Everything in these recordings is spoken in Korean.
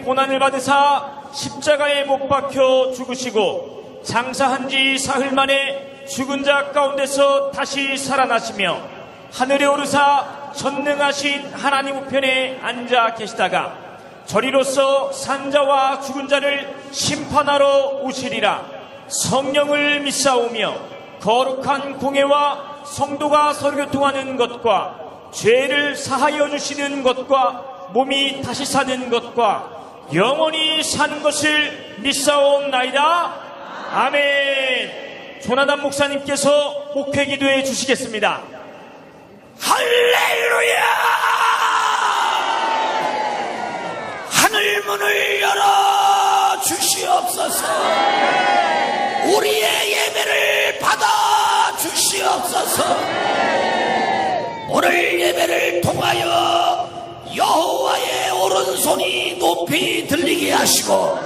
고난을 받으사 십자가에 못 박혀 죽으시고 장사한 지 사흘 만에 죽은 자 가운데서 다시 살아나시며 하늘에 오르사 전능하신 하나님 우편에 앉아 계시다가 저리로서 산자와 죽은 자를 심판하러 오시리라. 성령을 믿사오며 거룩한 공회와 성도가 서로 교통하는 것과 죄를 사하여 주시는 것과 몸이 다시 사는 것과 영원히 사는 것을 믿사옵나이다. 아멘. 조나단 목사님께서 목회 기도해 주시겠습니다. 할렐루야! 하늘문을 열어 주시옵소서. 우리의 예배를 받아 주시옵소서. 오늘 예배를 통하여 여호와의 오른손이 높이 들리게 하시고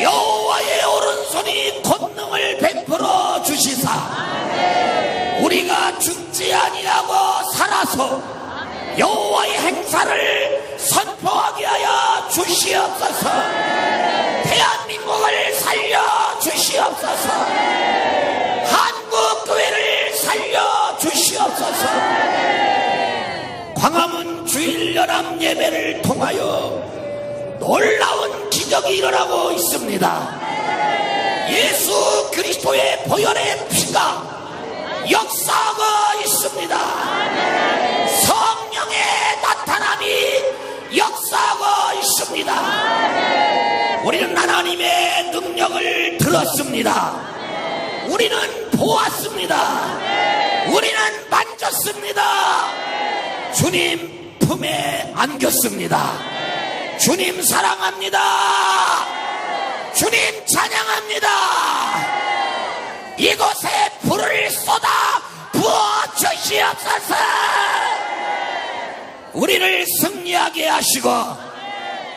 여호와의 오른손이 권능을 베풀어 주시사 우리가 죽지 아니하고 살아서 여호와의 행사를 선포하게 하여 주시옵소서. 대한민국을 살려 주시옵소서. 한국교회를 살려 주시옵소서. 광화문 주일 연합 예배를 통하여 놀라운 기적이 일어나고 있습니다. 예수 그리스도의 보혈의 피가 역사하고 있습니다. 성령의 나타남이 역사하고 있습니다. 우리는 하나님의 능력을 들었습니다. 우리는 보았습니다. 우리는 만졌습니다. 주님 품에 안겼습니다. 주님 사랑합니다. 주님 찬양합니다. 이곳에 불을 쏟아 부어 주시옵소서. 우리를 승리하게 하시고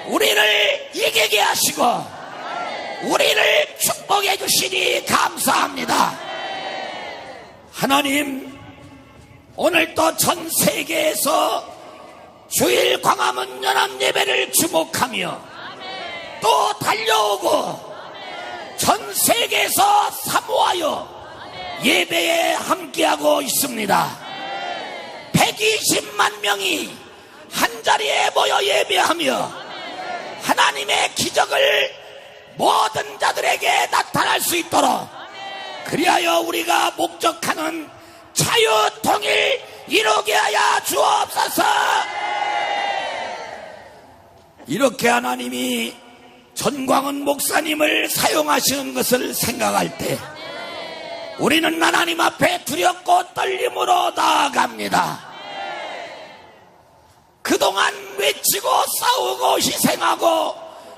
우리를 이기게 하시고 우리를 축복해 주시니 감사합니다. 하나님, 오늘도 전 세계에서 주일 광화문 연합 예배를 주목하며 또 달려오고 전 세계에서 사모하여 예배에 함께하고 있습니다. 120만 명이 한자리에 모여 예배하며 하나님의 기적을 모든 자들에게 나타날 수 있도록 그리하여 우리가 목적하는 자유 통일 이루게 하여 주옵소서. 이렇게 하나님이 전광훈 목사님을 사용하시는 것을 생각할 때 우리는 하나님 앞에 두렵고 떨림으로 나아갑니다. 그동안 외치고 싸우고 희생하고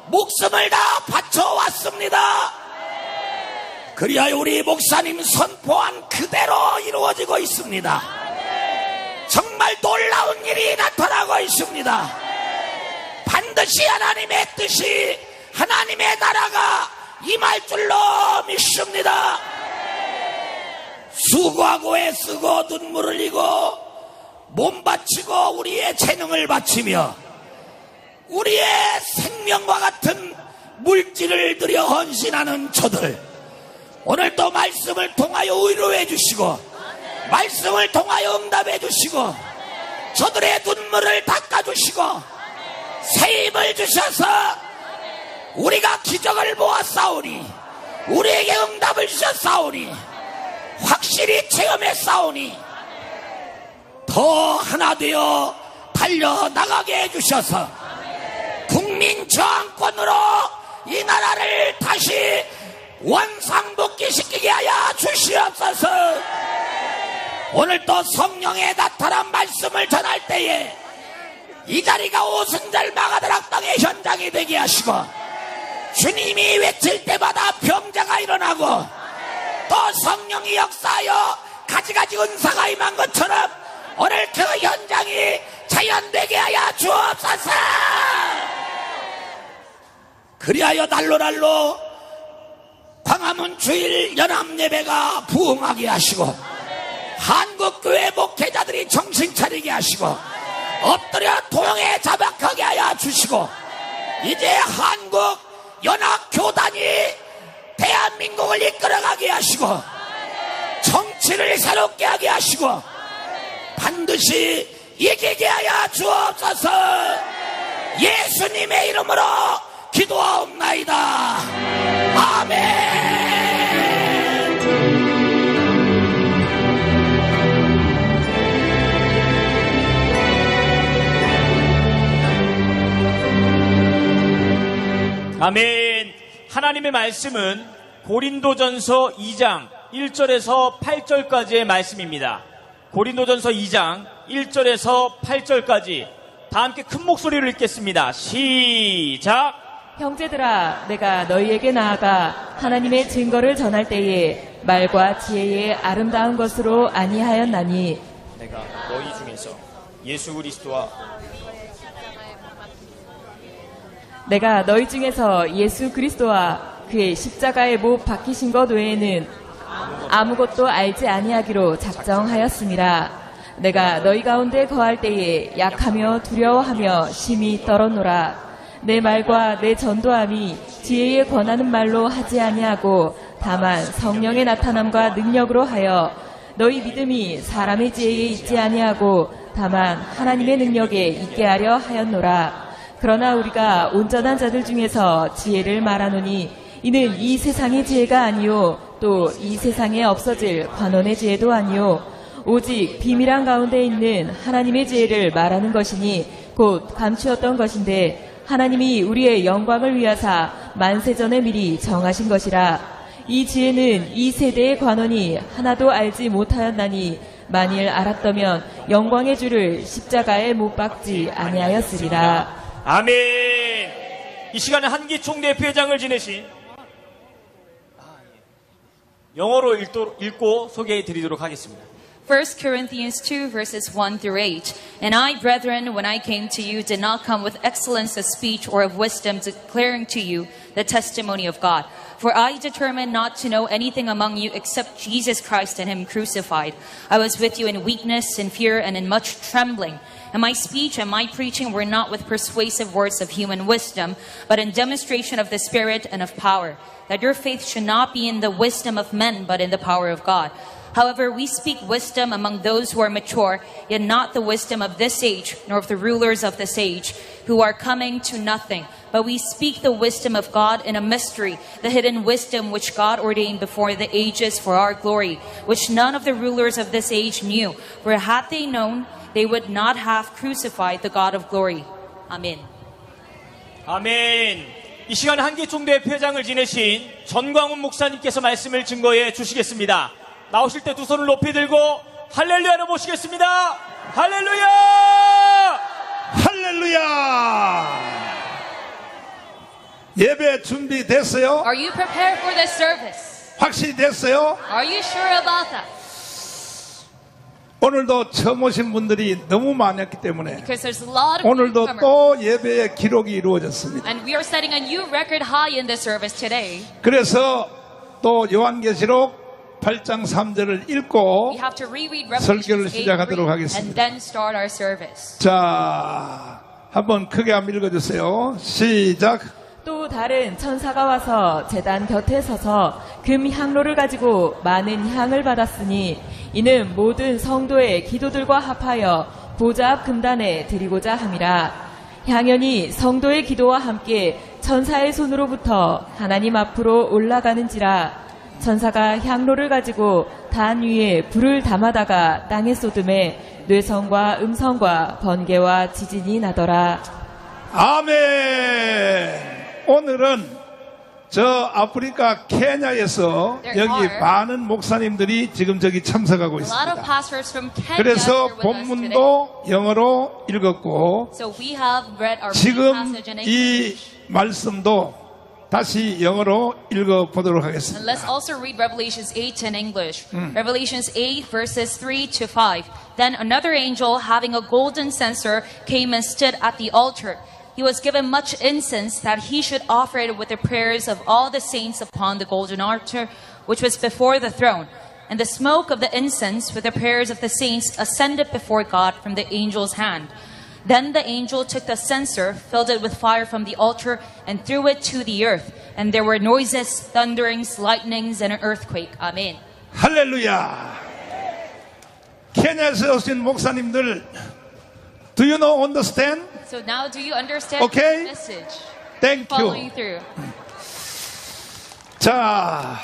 목숨을 다 바쳐왔습니다. 그리하여 우리 목사님 선포한 그대로 이루어지고 있습니다. 정말 놀라운 일이 나타나고 있습니다. 반드시 하나님의 뜻이 하나님의 나라가 임할 줄로 믿습니다. 수고하고 애쓰고 눈물을 흘리고 몸 바치고 우리의 재능을 바치며 우리의 생명과 같은 물질을 들여 헌신하는 저들, 오늘도 말씀을 통하여 위로해 주시고 말씀을 통하여 응답해 주시고 저들의 눈물을 닦아주시고 새 힘을 주셔서 우리가 기적을 보았사오니 우리에게 응답을 주셨사오니 확실히 체험했사오니 더 하나 되어 달려나가게 해주셔서 국민 저항권으로 이 나라를 다시 원상복귀시키게 하여 주시옵소서. 오늘 또 성령의 나타난 말씀을 전할 때에 이 자리가 오순절 마가다락방의 현장이 되게 하시고 주님이 외칠 때마다 병자가 일어나고 또 성령이 역사하여 가지가지 은사가 임한 것처럼 오늘 그 현장이 자연되게 하여 주옵소서. 그리하여 날로 광화문 주일 연합예배가 부흥하게 하시고 한국교회 목회자들이 정신 차리게 하시고 엎드려 도용에 자박하게 하여 주시고 이제 한국 연합교단이 대한민국을 이끌어가게 하시고 정치를 새롭게 하게 하시고 반드시 이기게 하여 주옵소서. 예수님의 이름으로 기도하옵나이다. 아멘. 아멘. 하나님의 말씀은 고린도전서 2장 1절에서 8절까지의 말씀입니다. 고린도전서 2장 1절에서 8절까지 다 함께 큰 목소리로 읽겠습니다. 시작. 형제들아, 내가 너희에게 나아가 하나님의 증거를 전할 때에 말과 지혜의 아름다운 것으로 아니하였나니 내가 너희 중에서 예수 그리스도와 그의 십자가에 못 박히신 것 외에는 아무것도 알지 아니하기로 작정하였습니다. 내가 너희 가운데 거할 때에 약하며 두려워하며 심히 떨었노라. 내 말과 내 전도함이 지혜에 권하는 말로 하지 아니하고 다만 성령의 나타남과 능력으로 하여 너희 믿음이 사람의 지혜에 있지 아니하고 다만 하나님의 능력에 있게 하려 하였노라. 그러나 우리가 온전한 자들 중에서 지혜를 말하노니 이는 이 세상의 지혜가 아니요 또 이 세상에 없어질 관원의 지혜도 아니요 오직 비밀한 가운데 있는 하나님의 지혜를 말하는 것이니 곧 감추었던 것인데 하나님이 우리의 영광을 위하사 만세전에 미리 정하신 것이라. 이 지혜는 이 세대의 관원이 하나도 알지 못하였나니 만일 알았다면 영광의 주를 십자가에 못 박지 아니하였으리라. 아멘. 이 시간에 한기 총대표회장을 지내신 영어로 읽고 소개해 드리도록 하겠습니다. 1 Corinthians 2 verses 1 through 8. And I, brethren, when I came to you, did not come with excellence of speech or of wisdom, declaring to you the testimony of God. For I determined not to know anything among you except Jesus Christ and Him crucified. I was with you in weakness, in fear, and in much trembling. And my speech and my preaching were not with persuasive words of human wisdom, but in demonstration of the Spirit and of power, that your faith should not be in the wisdom of men, but in the power of God. However, we speak wisdom among those who are mature, yet not the wisdom of this age, nor of the rulers of this age, who are coming to nothing. But we speak the wisdom of God in a mystery, the hidden wisdom which God ordained before the ages for our glory, which none of the rulers of this age knew. For had they known, they would not have crucified the God of glory. Amen. 아멘. 이 시간에 한기 총대표회장을 지내신 전광훈 목사님께서 말씀을 증거해 주시겠습니다. 나오실 때 두 손을 높이 들고 할렐루야로 모시겠습니다. 할렐루야! 할렐루야! 예배 준비됐어요? Are you prepared for this service? 확실히 됐어요? Are you sure about that? 오늘도 처음 오신 분들이 너무 많았기 때문에 Because there's a lot of 오늘도 newcomers. 또 예배의 기록이 이루어졌습니다. And we are setting a new record high in this service today. 그래서 또 요한계시록 8장 3절을 읽고 We have to reread 설교를 Revelation 8 시작하도록 and 하겠습니다. then start our service. 자, 한번 크게 한번 읽어주세요. 시작. 또 다른 천사가 와서 제단 곁에 서서 금 향로를 가지고 많은 향을 받았으니 이는 모든 성도의 기도들과 합하여 보좌 앞 금단에 드리고자 함이라. 향연이 성도의 기도와 함께 천사의 손으로부터 하나님 앞으로 올라가는지라. 천사가 향로를 가지고 단 위에 불을 담아다가 땅에 쏟음에 뇌성과 음성과 번개와 지진이 나더라. 아멘. 오늘은 저 아프리카 케냐에서 여기 많은 목사님들이 지금 저기 참석하고 A lot of 있습니다. pastors from Kenya 그래서 are with us today. 본문도 영어로 읽었고 So we have read our main 지금 passage in 이 English. 말씀도 다시 영어로 읽어보도록 And 하겠습니다. let's also read Revelations 8 in English. Revelations 8 verses 3 to 5. Then another angel having a golden censer came and stood at the altar. He was given much incense that he should offer it with the prayers of all the saints upon the golden altar which was before the throne. And the smoke of the incense with the prayers of the saints ascended before God from the angel's hand. Then the angel took the censer, filled it with fire from the altar, and threw it to the earth. And there were noises, thunderings, lightnings, and an earthquake. Amen. 할렐루야. 케냐에서 오신 목사님들, do you know, understand? So now do you understand Okay. the message? Thank Following you. through. 자,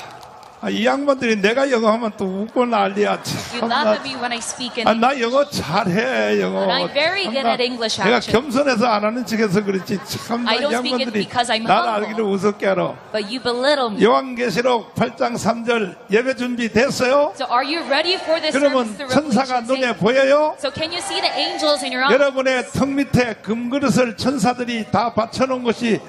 이 양반들이 내가 영어 하면 또 웃고 난리야. You laugh at me when I speak in 나 영어 잘해, 영어. And I'm very good at English, 내가 actually. 겸손해서 안 하는 척해서 그렇지. 참, I 나 don't speak it 양반들이 because I'm 나를 humble. 알기를 우습게 알아. But you belittle me. 요한계시록 8장 3절 예배 준비 됐어요? So are you ready for this 그러면 service? The 천사가 Revelation 눈에 saint? 보여요? So can you see the angels in your eyes? 여러분의 턱 밑에 금그릇을 천사들이 다 받쳐놓은 것이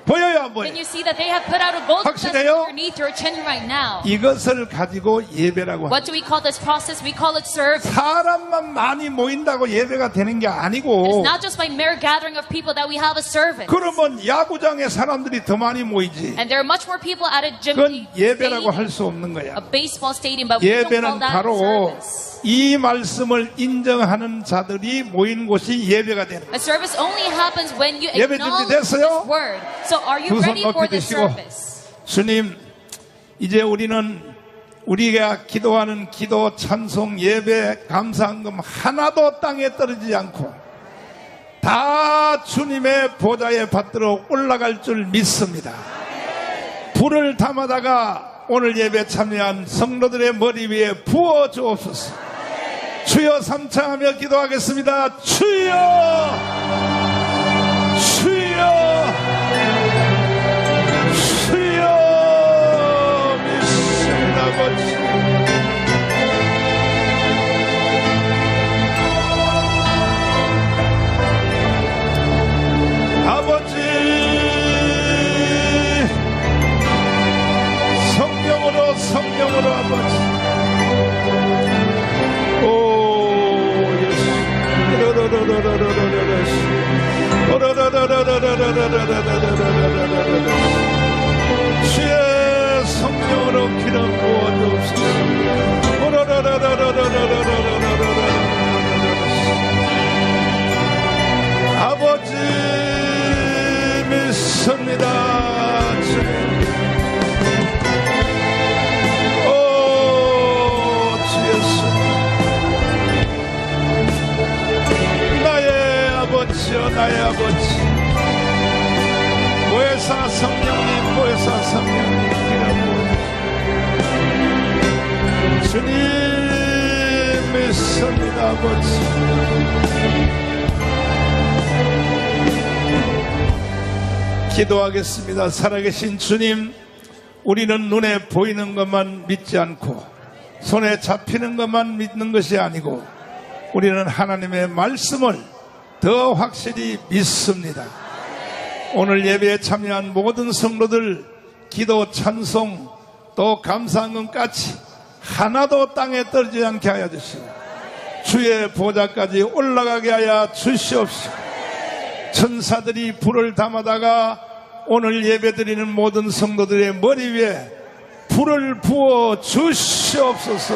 보여요, 안 보여요? Can you see that they have put out a gold vessel 확실해요? underneath your chin right now? 이것을 가지고 예배라고 합니다. What do we call this process? We call it service. 사람만 많이 모인다고 예배가 되는 게 It's 아니고, not just by mere gathering of people that we have a service. 그러면 야구장에 사람들이 더 많이 모이지. And there are much more people at a gym 그건 예배라고 할 stadium, 수 없는 거야. a baseball stadium, but we don't call 예배는 that 바로 service. 이 말씀을 인정하는 자들이 모인 곳이 예배가 되는 거예요. A service only happens when you 예배 acknowledge 준비됐어요? this word. So are you 두 손 ready for 높이 this 드시고, service? 주님, 이제 우리가 기도하는 기도, 찬송, 예배, 감사한금 하나도 땅에 떨어지지 않고 다 주님의 보좌에 받들어 올라갈 줄 믿습니다. 불을 담아다가 오늘 예배 참여한 성도들의 머리 위에 부어 주옵소서. 주여 삼창하며 기도하겠습니다. 주여, 주여, 주여. 믿습니다, 아버지. 아버지, 성령으로 아버지. 오, 예수. 주의 성령으로 기름 부어주옵소서. 아버지 믿습니다. 주님. 나의 아버지, 보혜사 성령님, 보혜사 성령님, 기름 부어주시고 주님 믿습니다. 아버지, 기도하겠습니다. 살아계신 주님, 우리는 눈에 보이는 것만 믿지 않고 손에 잡히는 것만 믿는 것이 아니고 우리는 하나님의 말씀을 더 확실히 믿습니다. 오늘 예배에 참여한 모든 성도들 기도, 찬송, 또 감사함같이 하나도 땅에 떨어지지 않게 하여 주시고 주의 보좌까지 올라가게 하여 주시옵시고 천사들이 불을 담아다가 오늘 예배드리는 모든 성도들의 머리 위에 불을 부어 주시옵소서.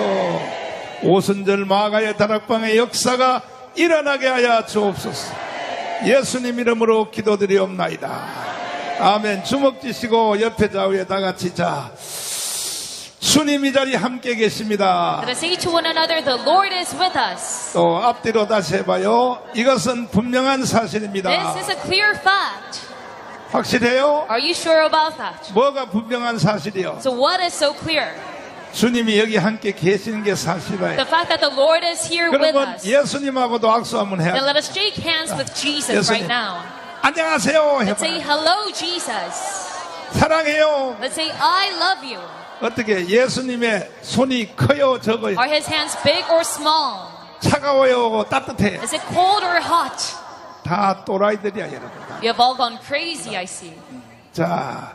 오순절 마가의 다락방의 역사가 일어나게 하여 주옵소서. 예수님 이름으로 기도드리옵나이다. 아멘. 주먹 쥐시고 옆에 좌우에 다 같이 자. 주님 이 자리 함께 계십니다. Let us say to one another, the Lord is with us. 또 앞뒤로 다시 해봐요. 이것은 분명한 사실입니다. This is a clear fact. 확실해요? Are you sure about that? 뭐가 분명한 사실이요? So what is so clear? 주님이 여기 함께 계시는 게 The 사실이에요. fact that the Lord is here with 그러면 us. 예수님하고도 악수 한번 해야 Then 돼요. let us shake hands with Jesus 예수님. right now. 안녕하세요 Let's say 해봐요. hello, Jesus. 사랑해요. Let's say I love you. 어떻게 예수님의 손이 커요 적어요? Are his hands big or small? 차가워요 따뜻해요? Is it cold or hot? 다 또라이들이야 여러분. You have all gone crazy, I see. 자,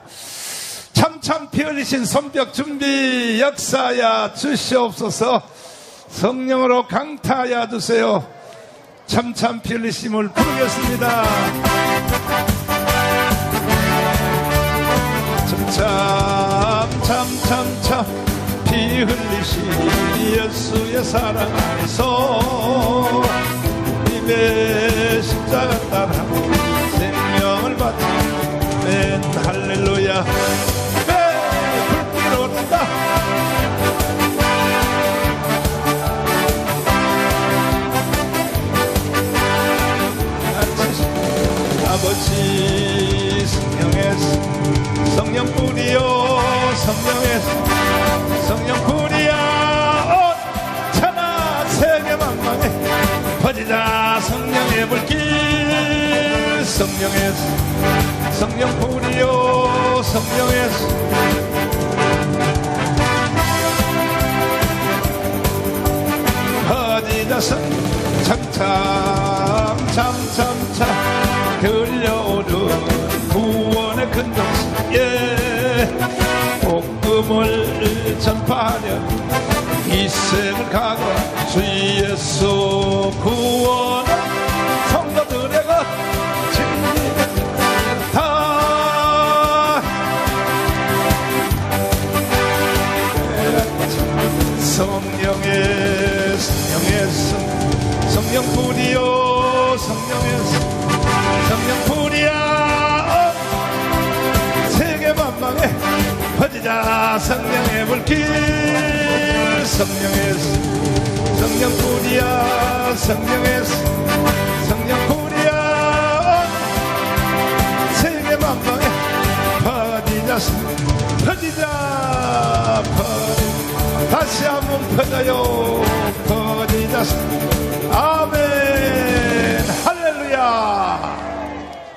참참 피 흘리신 손뼉 준비 역사하여 주시옵소서. 성령으로 강타하여 주세요. 참참 피 흘리심을 부르겠습니다. 참참참참 피 흘리신 예수의 사랑 안에서 님의 십자 십자가 따라 생명을 받는 할렐루야. 불길 오른다. 아버지 성령에서 성령 뿌리요 성령에서 성령 뿌리야 온 천하 세계 만방에 퍼지자 성령의 불길 성령에서 성령 뿌리요 성령에서 퍼지자 참참참참 들려오는 구원의 큰 정신에 복음을 전파하려 이 생을 각오한 주 예수 구원은 성도들의 것 진리다. 성령의 성령 뿌리요 성령의 성령 뿌리야 세계 만방에 퍼지자 성령의 불길 성령에서 성령 뿌리야 성령에서 성령 뿌리야 세계 만방에 퍼지자 다시 한번 퍼져요 퍼지자 아멘 할렐루야.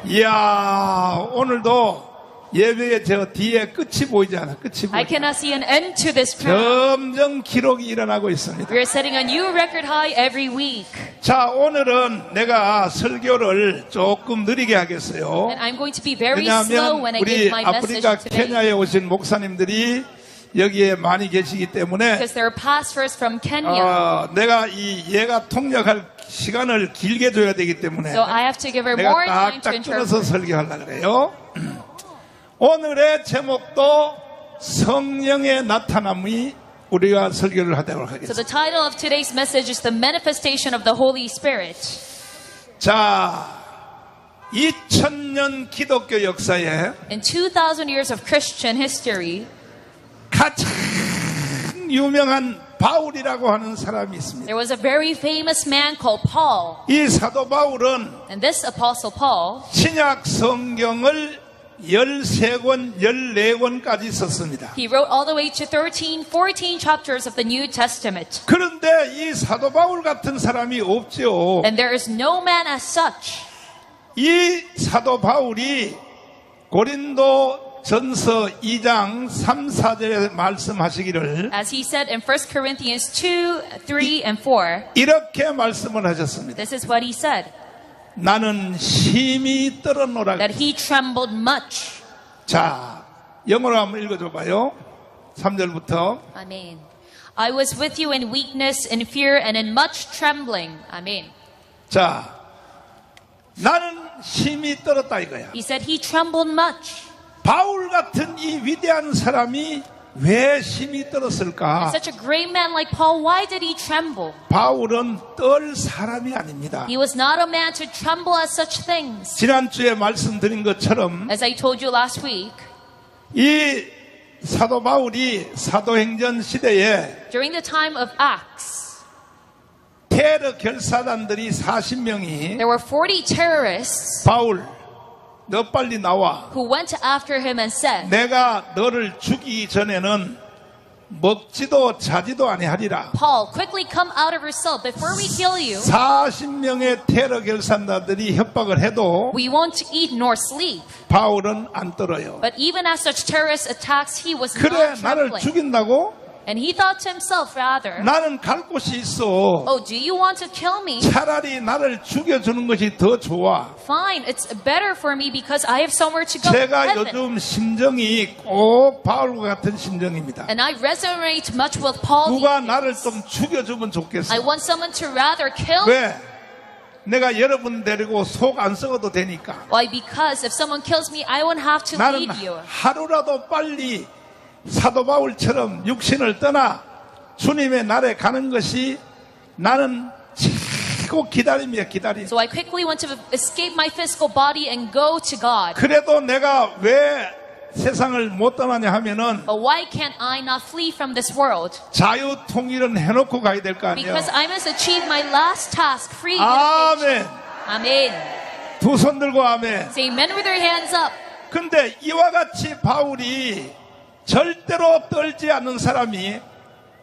이야 오늘도 예배의 저 뒤에 끝이 보이지 않아. 끝이 I 보이지 cannot see an end to this program. 점점 기록이 일어나고 있습니다. We are setting a new record high every week. 자 오늘은 내가 설교를 조금 느리게 하겠어요. And I'm going to be very slow 왜냐하면 when I give 우리 my message 아프리카 today. 케냐에 오신 목사님들이 여기에 많이 계시기 때문에 Because there are pastors from Kenya. 내가 이 예가 통역할 시간을 길게 줘야 되기 때문에 So I have to give her 내가 more time to 딱딱 끊어서 interpret. 설교하려고 그래요. 오늘의 제목도 성령의 나타남이 우리가 설교를 하도록 So 하겠습니다. the title of today's message is The Manifestation of the Holy Spirit. 자, 2000년 기독교 역사에 In 2,000 years of Christian history, 가장 유명한 바울이라고 하는 사람이 있습니다. there was a very famous man called Paul. 이 사도 바울은 And this apostle Paul, 신약 성경을 13권, 14권까지 썼습니다. he wrote all the way to 14 chapters of the New Testament. 그런데 이 사도 바울 같은 사람이 없죠. And there is no man as such. 이 사도 바울이 고린도 전서 2장 3, 4절에 말씀하시기를 As he said in 1 Corinthians 2, 3, and 4, 이렇게 말씀을 하셨습니다. this is what he said, 나는 심히 떨어노라. that he trembled much. 자, 영어로 한번 읽어줘 봐요. 3절부터. Amen. I was with you in weakness, in fear, and in much trembling. Amen. 자, 나는 심히 떨었다 이거야. He said he trembled much. 바울 같은 이 위대한 사람이 왜 심히 떨었을까? Such a great man like Paul, why did he tremble? 바울은 떨 사람이 아닙니다. He was not a man to tremble at such things. 지난주에 말씀드린 것처럼 As I told you last week, 이 사도 바울이 사도행전 시대에 during the time of Acts, 테러 결사단들이 40명이 there were 40 terrorists 바울 너 빨리 나와. who went after him and said, 내가 너를 죽이기 전에는 먹지도 자지도 아니하리라. Paul, quickly come out of your cell before we kill you. 40명의 테러 결산자들이 협박을 해도 We won't eat nor sleep. 바울은 안 떨어요. But even as such terrorist attacks, he was 그래 not 나를 trembling. 죽인다고? And he thought to himself, rather, 나는 갈 곳이 있어. oh, do you want to kill me? 차라리 나를 죽여주는 것이 더 좋아. Fine, it's better for me because I have somewhere to go. 제가 Heaven. 요즘 심정이 꼭 바울과 같은 심정입니다. And I resonate much with Paul. 누가 these 나를 days. 좀 죽여주면 좋겠어. I want someone to rather kill me. 왜? 내가 여러분 데리고 속 안 썩어도 되니까. Why? Because if someone kills me, I won't have to 나는 lead you. 하루라도 빨리 사도 바울처럼 육신을 떠나 주님의 날에 가는 것이 나는 버티고 기다립니다. 기다림. So I quickly want to escape my physical body and go to God. 그래도 내가 왜 세상을 못 떠나냐 하면은 But why can't I not flee from this world? 자유 통일은 해놓고 가야 될 거 아니에요. Because I must achieve my last task, free 아멘. unification. Amen. 두 손 들고 아멘. Say amen with their hands up. 근데 이와 같이 바울이 절대로 떨지 않는 사람이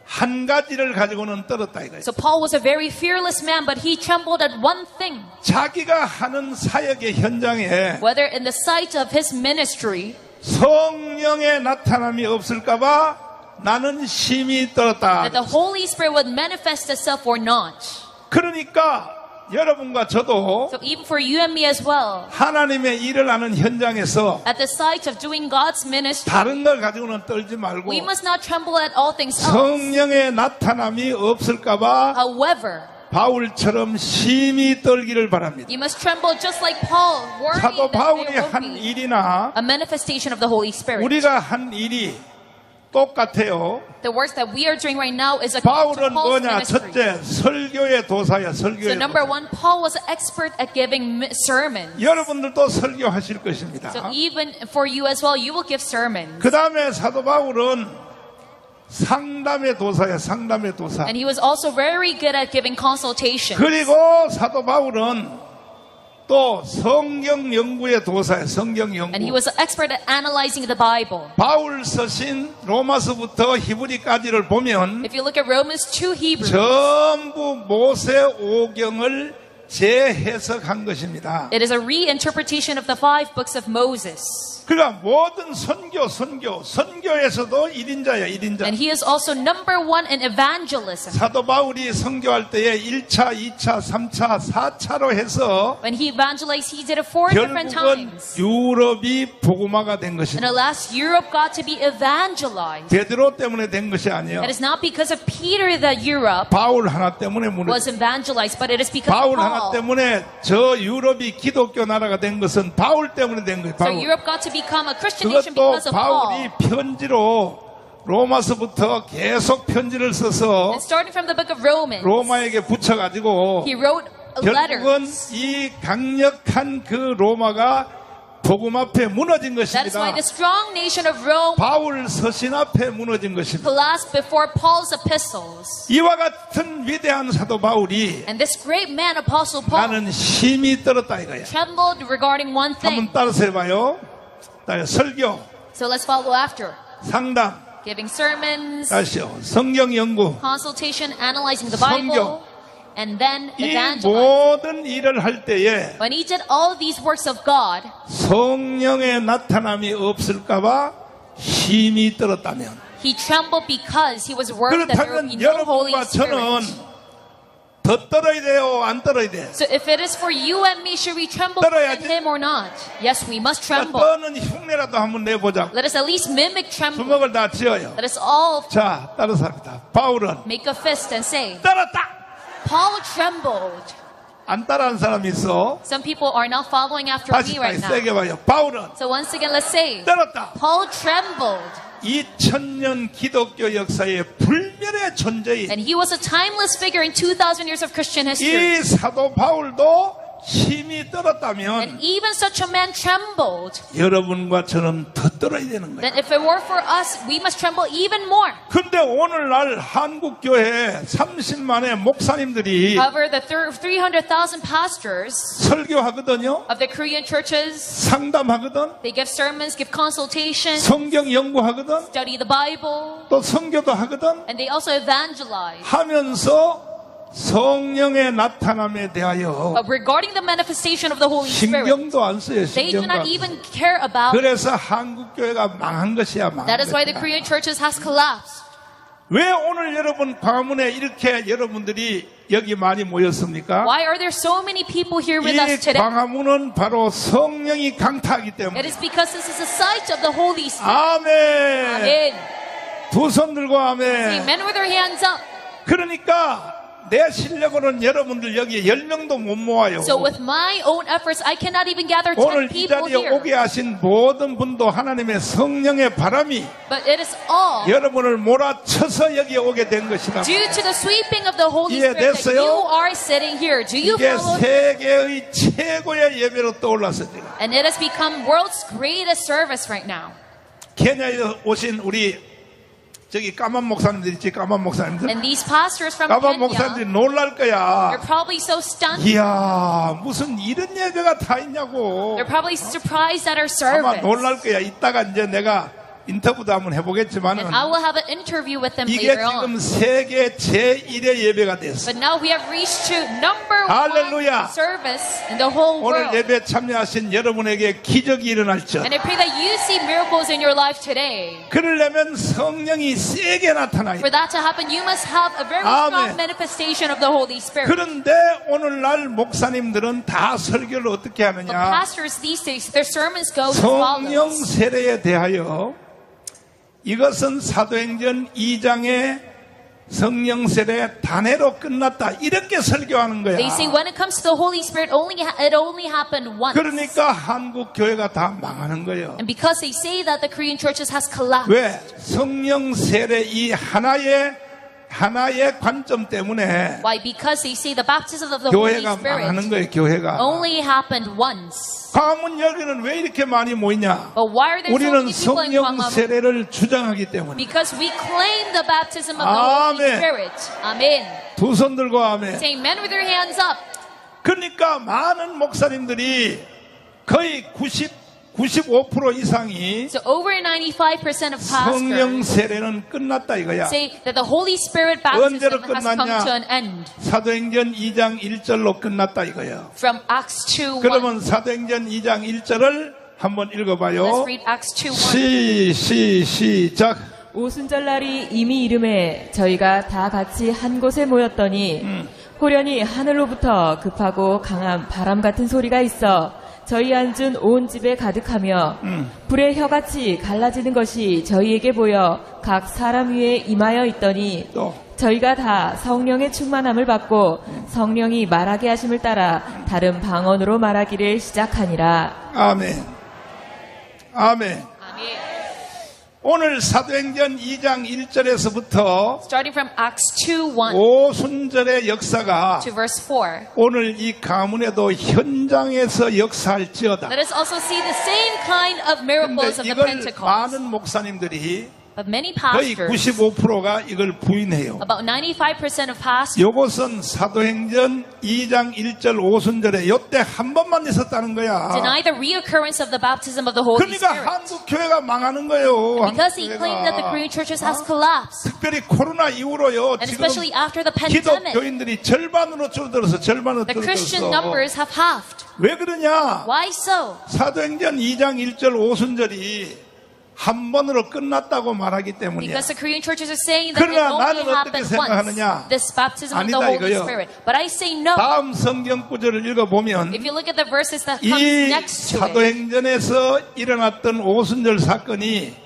한 가지를 가지고는 떨었다 이거예요. So Paul was a very fearless man, but he trembled at one thing. 자기가 하는 사역의 현장에 Whether in the sight of his ministry, 성령의 나타남이 없을까봐 나는 심히 떨었다. that the Holy Spirit would manifest itself or not. 그러니까 여러분과 저도 So even for you and me as well, 하나님의 일을 하는 현장에서 at the sight of doing God's ministry, 다른 걸 가지고는 떨지 말고 we must not tremble at all things else. 성령의 나타남이 없을까봐 However, 바울처럼 심히 떨기를 바랍니다. you must tremble just like Paul, worrying 사도 that 바울이 there 한 will be 일이나 a manifestation of the Holy Spirit. 우리가 한 일이 똑같아요. The work that we are doing right now is akin to 바울은 Paul's 뭐냐? ministry. 첫째, 설교의 도사야. So 설교의 number 도사. one, Paul was an expert at giving sermons. 여러분들도 설교하실 것입니다. So even for you as well, you will give sermons. 그 다음에 사도 바울은 상담의 도사야. 상담의 도사. And he was also very good at giving consultation. 그리고 사도 바울은 또 성경 연구의 도사야. 성경 And he 연구. was an expert at analyzing the Bible. 바울 서신 로마서부터 히브리까지를 보면 If you look at Romans 2 Hebrews, 전부 모세 오경을 재해석한 것입니다. it is a reinterpretation of the 5 books of Moses. 그러니까 모든 선교에서도 1인자야, 1인자. And he is also number one in evangelism. 사도 바울이 선교할 때에 1차, 2차, 3차, 4차로 해서 When he evangelized, he did it 4 different 결국은 times. 유럽이 복음화가 된 And 것입니다. at last, Europe got to be evangelized. 베드로 때문에 된 것이 아니에요. It is not because of Peter that Europe 바울 하나 때문에 was 무너졌어요. evangelized, but it is because of 바울 하나 Paul. 때문에 저 유럽이 기독교 나라가 된 것은 바울 때문에 된 거예요. So 바울. Europe got to become a Christian nation 그것도 because of 바울이 Paul. 편지로 로마서부터 계속 편지를 써서 And starting from the book of Romans, 로마에게 붙여가지고 he wrote 결국은 letters. 이 강력한 그 로마가 복음 앞에 무너진 That is why 것입니다. the strong nation of Rome 바울 서신 앞에 무너진 것입니다. collapsed before Paul's epistles. 이와 같은 위대한 사도 바울이 And this great man, Apostle Paul, 나는 심히 떨었다 이거야. trembled regarding one thing. 한번 따라서 해봐요. 설교, So let's follow after. 상담, Giving sermons, 다시요. 성경 연구. consultation, analyzing the 성경. Bible, and then 이 evangelizing. 모든 일을 할 때에 When he did all these works of God, 성령의 나타남이 없을까봐 힘이 떨었다면 he trembled because he was worried that there would be 그렇다면 no Holy 여러분과 저는 Spirit. 더 떨어야 돼요? 안 떨어야 돼? So if it is for you and me, should we tremble 떨어야지. in him or not? Yes, we must tremble. 떠는 흉내라도 한번 내보자. Let us at least mimic trembling. 주먹을 다 쥐어요. Let us all 자, 따라서 합니다. 바울은 make a fist and say, 떨었다. Paul trembled. 안 따라한 사람이 있어. Some people are not following after 다시 me right 세게 now. 봐요. 바울은 So once again, let's say, 떨었다. Paul trembled. 2000년 기독교 역사의 불멸의 존재인 And he was a timeless figure in 2,000 years of Christian history. 이 사도 바울도 힘이 And 떨었다면 even such a man trembled. 여러분과 저는 더 떨어야 되는 거예요. Then if it were for us, we must tremble even more. 근데 오늘날 한국교회 30만의 목사님들이 However, the 300,000 pastors 설교하거든요. of the Korean churches, 상담하거든. they give sermons, give consultation, 성경 연구하거든. study the Bible, 또 선교도 하거든. and they also evangelize. 하면서 성령의 나타남에 대하여 But regarding the manifestation of the Holy Spirit, 신경도 안 써요. they do 신경도 not 안 써. even care about it. 그래서 한국교회가 망한 것이야. 망한 That is why the 것이야. Korean churches has collapsed. 왜 오늘 여러분 광화문에 이렇게 여러분들이 여기 많이 모였습니까? Why are there so many people here with us 이 today? 광화문은 바로 성령이 강타하기 It 때문에. is because this is a site of the Holy Spirit. 아멘. Amen. 두 손 들고 아멘. Amen with our hands up. 그러니까 내 실력으로는 여러분들 여기에 10명도 못 모아요. So with my own efforts, I cannot even gather 10 오늘 이 people 자리에 오게 here. 하신 모든 분도 하나님의 성령의 바람이 But it is all 여러분을 몰아쳐서 여기에 오게 된 것이다. due to the sweeping of the Holy Spirit that 이해됐어요? you are sitting here. Do you 이게 follow? 세계의 최고의 예배로 떠올랐습니다. And it has become world's greatest service right now. 케냐에 오신 우리 저기 까만 목사님들 있지, 까만 목사님들. And these pastors from 까만 Kenya, 목사님들이 놀랄 거야. they're probably so stunned. 이야, 무슨 이런 예배가 다 있냐고. They're probably surprised at our 아마 service. 놀랄 거야. 이따가 이제 내가 인터뷰도 한번 해보겠지만은 And I will have an interview with them 이게 later 지금 on. 세계 제1의 예배가 됐어. But now we have reached to number Hallelujah. one service in the whole 오늘 world. 예배 참여하신 여러분에게 기적이 일어날 줄. And I pray that you see miracles in your life today. 그러려면 성령이 세게 나타나야 For 돼. that to happen, you must have a very Amen. strong manifestation of the Holy Spirit. 그런데 오늘날 목사님들은 다 설교를 어떻게 But 하느냐? pastors these days, their sermons go as 성령 follows. 세례에 대하여 이것은 사도행전 2장의 성령 세례 단회로 끝났다. 이렇게 설교하는 거야. They say when it comes to the Holy Spirit, it only happened once. 그러니까 한국 교회가 다 망하는 거예요. And because they say that the Korean churches has collapsed. 왜? 성령 세례 이 하나의 관점 때문에 Why? Because they say the baptism of the Holy 교회가 망하는 Spirit 거예요. 교회가. only happened once. 광화문 여기는 왜 이렇게 많이 모이냐? But why are there so 우리는 many people in 성령 Gwanghwamun? 세례를 주장하기 때문에. Because we claim the baptism of the Holy Amen. Spirit. Amen. 두 손 들고 아멘. Say amen with your hands up. 그러니까 많은 목사님들이 거의 95% 이상이 So over 95% of 성령 pastors 세례는 끝났다 이거야. say that the Holy Spirit baptism 언제로 has come 끝났냐? to an end. 사도행전 2장 1절로 끝났다 이거야. From Acts 2:1. 그러면 사도행전 2장 1절을 한번 Let's 읽어봐요. read Acts 2:1. 시작. 오순절날이 이미 이름에 저희가 다 같이 한 곳에 모였더니 호련히 하늘로부터 급하고 강한 바람 같은 소리가 있어 저희 앉은 온 집에 가득하며 불의 혀같이 갈라지는 것이 저희에게 보여 각 사람 위에 임하여 있더니 또 저희가 다 성령의 충만함을 받고 성령이 말하게 하심을 따라 다른 방언으로 말하기를 시작하니라. 아멘. 아멘. Amen. 오늘 사도행전 2장 1절에서부터 Starting from Acts 2:1 오순절의 역사가 to verse 4. 오늘 이 가문에도 현장에서 역사할지어다. Let us also see the same kind of 근데 miracles of the 이걸 Pentecost. 많은 목사님들이 But many 거의 pastors, 95%가 이걸 부인해요. about 95% of pastors, 요것은 사도행전 2장 1절 오순절에 요때 한 번만 있었다는 거야. deny the reoccurrence of the baptism of the Holy 그러니까 Spirit. 한국 교회가 망하는 거예요. Because 한국 they claim that the 교회가. Korean churches has collapsed. 특별히 코로나 이후로요. And 지금 especially after the pandemic, 기독교인들이 절반으로 줄어들어서 절반으로 the Christian 줄어들었어. numbers have halved. 왜 그러냐? Why so? 사도행전 2장 1절 오순절이 한 번으로 끝났다고 말하기 때문이야. Because the Korean churches are saying that it 그러나 only 나는 어떻게 happened 생각하느냐? once. This baptism of the 아니다, Holy 이거요. Spirit. But I say no. 다음 성경 구절을 읽어보면 If you look at the verses that comes 이 next to it, 사도행전에서 일어났던 오순절 사건이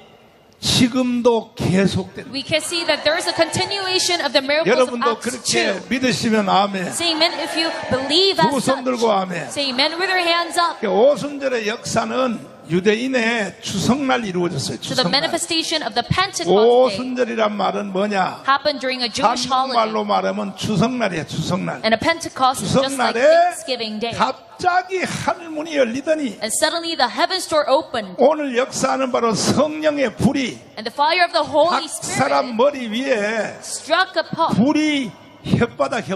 지금도 계속된다. we can see that there is a continuation of the miracles of 여러분도 Acts 그렇게 2. 믿으시면 아멘. Say amen if you believe as 두 손 such. 들고 아멘. Say amen with your hands up. 오순절의 역사는 유대인의 추석날 이루어졌어요. So the 추석날. manifestation of the Pentecost day 오순절이란 말은 뭐냐? happened during a Jewish holiday. 한국말로 말하면 추석날이야. 추석날. And a Pentecost is just like 추석날에 Thanksgiving Day. 갑자기 하늘문이 열리더니 And suddenly the heavens door opened, 오늘 역사는 바로 성령의 불이 and the fire of the Holy 각 사람 Spirit 머리 위에 struck upon 불이 혓바닥 혀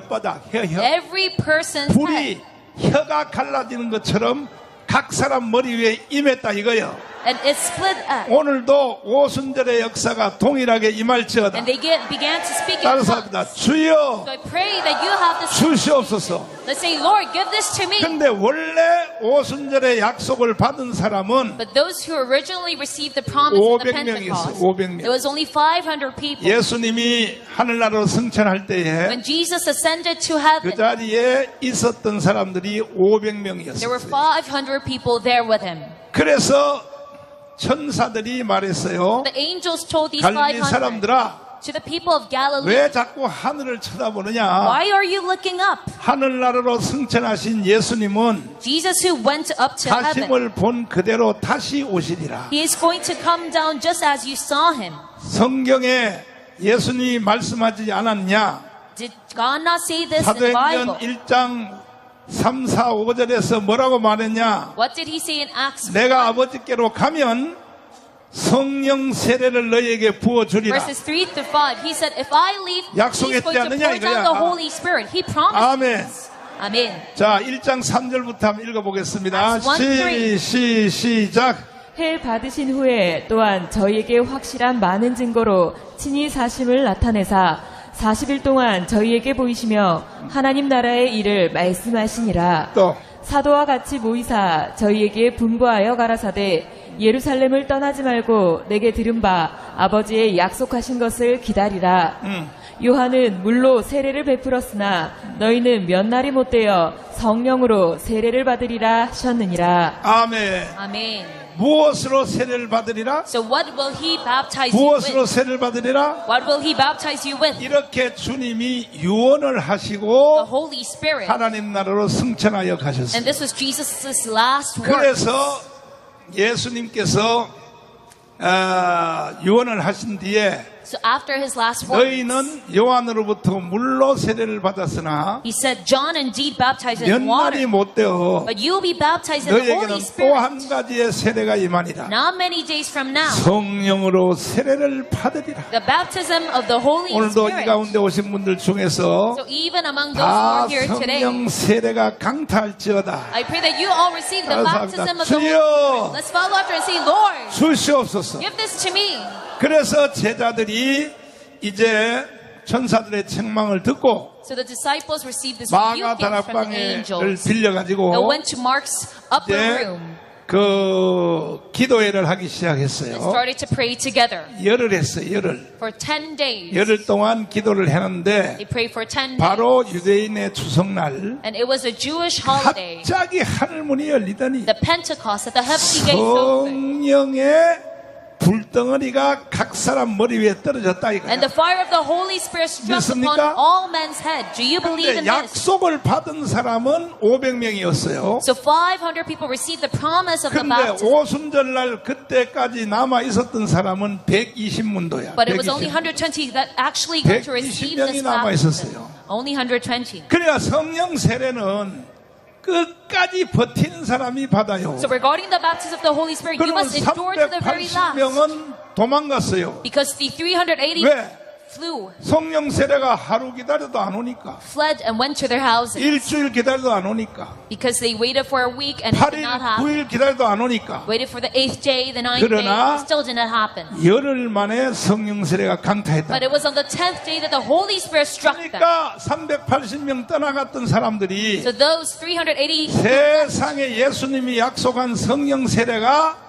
every person's 불이 head. 혀가 갈라지는 것처럼 각 사람 머리 위에 임했다 이거요. And it split up. 오늘도 오순절의 역사가 동일하게 임할지어다. And they began to speak in 따라서 tongues. 합니다. 주여 So I pray that you have this. 주시옵소서. Let's say, Lord, give this to me. 근데 원래 오순절의 약속을 받은 사람은 But those who originally received the promise of the 500명이었어요. Pentecost, 500명. it was only 500 people. 예수님이 하늘나라로 승천할 때에 When Jesus ascended to 그 heaven, 자리에 있었던 사람들이 there were 500명이었어요. 500 people there with him. 그래서 천사들이 말했어요. The angels told these 갈릴리 500, 사람들아 to the people of Galilee, 왜 자꾸 하늘을 쳐다보느냐? why are you looking up? 하늘나라로 승천하신 예수님은 Jesus who went up to heaven, 하심을 본 그대로 다시 오시리라. he is going to come down just as you saw him. 성경에 예수님이 말씀하지 않았냐? Did God not say this in the 사도행전 Bible? 1장 3, 4, 5절에서 뭐라고 말했냐? What did he say in Acts 내가 아버지께로 가면 성령 세례를 너희에게 부어주리라. verses 3 to 5? He said, if I leave, he's 약속했지 going to 않느냐, pour down 이거야. the Holy Spirit. He promised 아멘. this. Amen. 자, 1장 3절부터 한번 읽어보겠습니다. Acts 1:3. 시작. 해 받으신 후에 또한 저희에게 확실한 많은 증거로 친히 사심을 나타내사 40일 동안 저희에게 보이시며 하나님 나라의 일을 말씀하시니라. 또 사도와 같이 모이사 저희에게 분부하여 가라사대 예루살렘을 떠나지 말고 내게 들은 바 아버지의 약속하신 것을 기다리라. 요한은 물로 세례를 베풀었으나 너희는 몇 날이 못되어 성령으로 세례를 받으리라 하셨느니라. 아멘. Amen. 무엇으로 세례를 받으리라? So what will he baptize you 무엇으로 with? 세례를 받으리라? What will he baptize you with? 이렇게 주님이 유언을 The 하시고 Holy Spirit. 하나님 나라로 승천하여 And 가셨습니다. this was Jesus' last word. 그래서 예수님께서 유언을 하신 뒤에 So after his last words, 너희는 요한으로부터 물로 세례를 받았으나 he said, John indeed baptized 몇 in 날이 water, 못되어 but you will be baptized in the Holy 너희에게는 또 Spirit. 한 가지의 세례가 임하니라. Not many days from now, 성령으로 세례를 받으리라. the baptism of the Holy 오늘도 이 Spirit. 가운데 오신 분들 중에서 So even among those who 다 are here today, 성령 세례가 강탈지어다. I pray that you all receive the baptism of the Holy 주여! Spirit. Let's follow after and say, Lord, 주시옵소서. give this to me. 그래서 제자들이 이제 천사들의 책망을 듣고 So the disciples received this rebuking 마가 from the 다락방을 angels. They 빌려가지고 went to Mark's upper 이제 room 그 기도회를 하기 and 시작했어요. started to pray together 열흘 했어요. 열흘. for 10 days. 열흘 동안 기도를 했는데 They prayed for 10 days. 바로 유대인의 추석날 And it was a Jewish holiday, 갑자기 하늘문이 열리더니 the Pentecost, that the heavenly gates opened. 성령의 불덩어리가 각 사람 머리 위에 떨어졌다 And 이거야. the fire of the Holy Spirit struck upon 믿습니까? all men's head. Do you believe in 그런데 this? 약속을 받은 사람은 500명이었어요. So 500 people received the promise of the 근데 baptism. 오순절날 그때까지 남아 있었던 사람은 120문도야. But it was only 120 that actually got to receive 120명이 this 남아 baptism. 있었어요. Only 120. 그러니까 성령 세례는 끝까지 버티는 사람이 받아요. So regarding the baptism of the Holy Spirit, you 그러면 must endure to the very last. 380명은 도망갔어요. Because the 380 왜? flew, 성령 세례가 하루 기다려도 안 오니까. fled, and went to their houses. 일주일 기다려도 안 오니까. Because they waited for a week and it did 8일, not happen. 9일 기다려도 안 오니까. Waited for the 8th day, the 9th day, 그러나 it still did not happen. 열흘 만에 성령 세례가 강타했다. But it was on the 10th day that the Holy Spirit struck them. 그러니까 380명 떠나갔던 사람들이 So those 380 세상에 예수님이 약속한 성령 세례가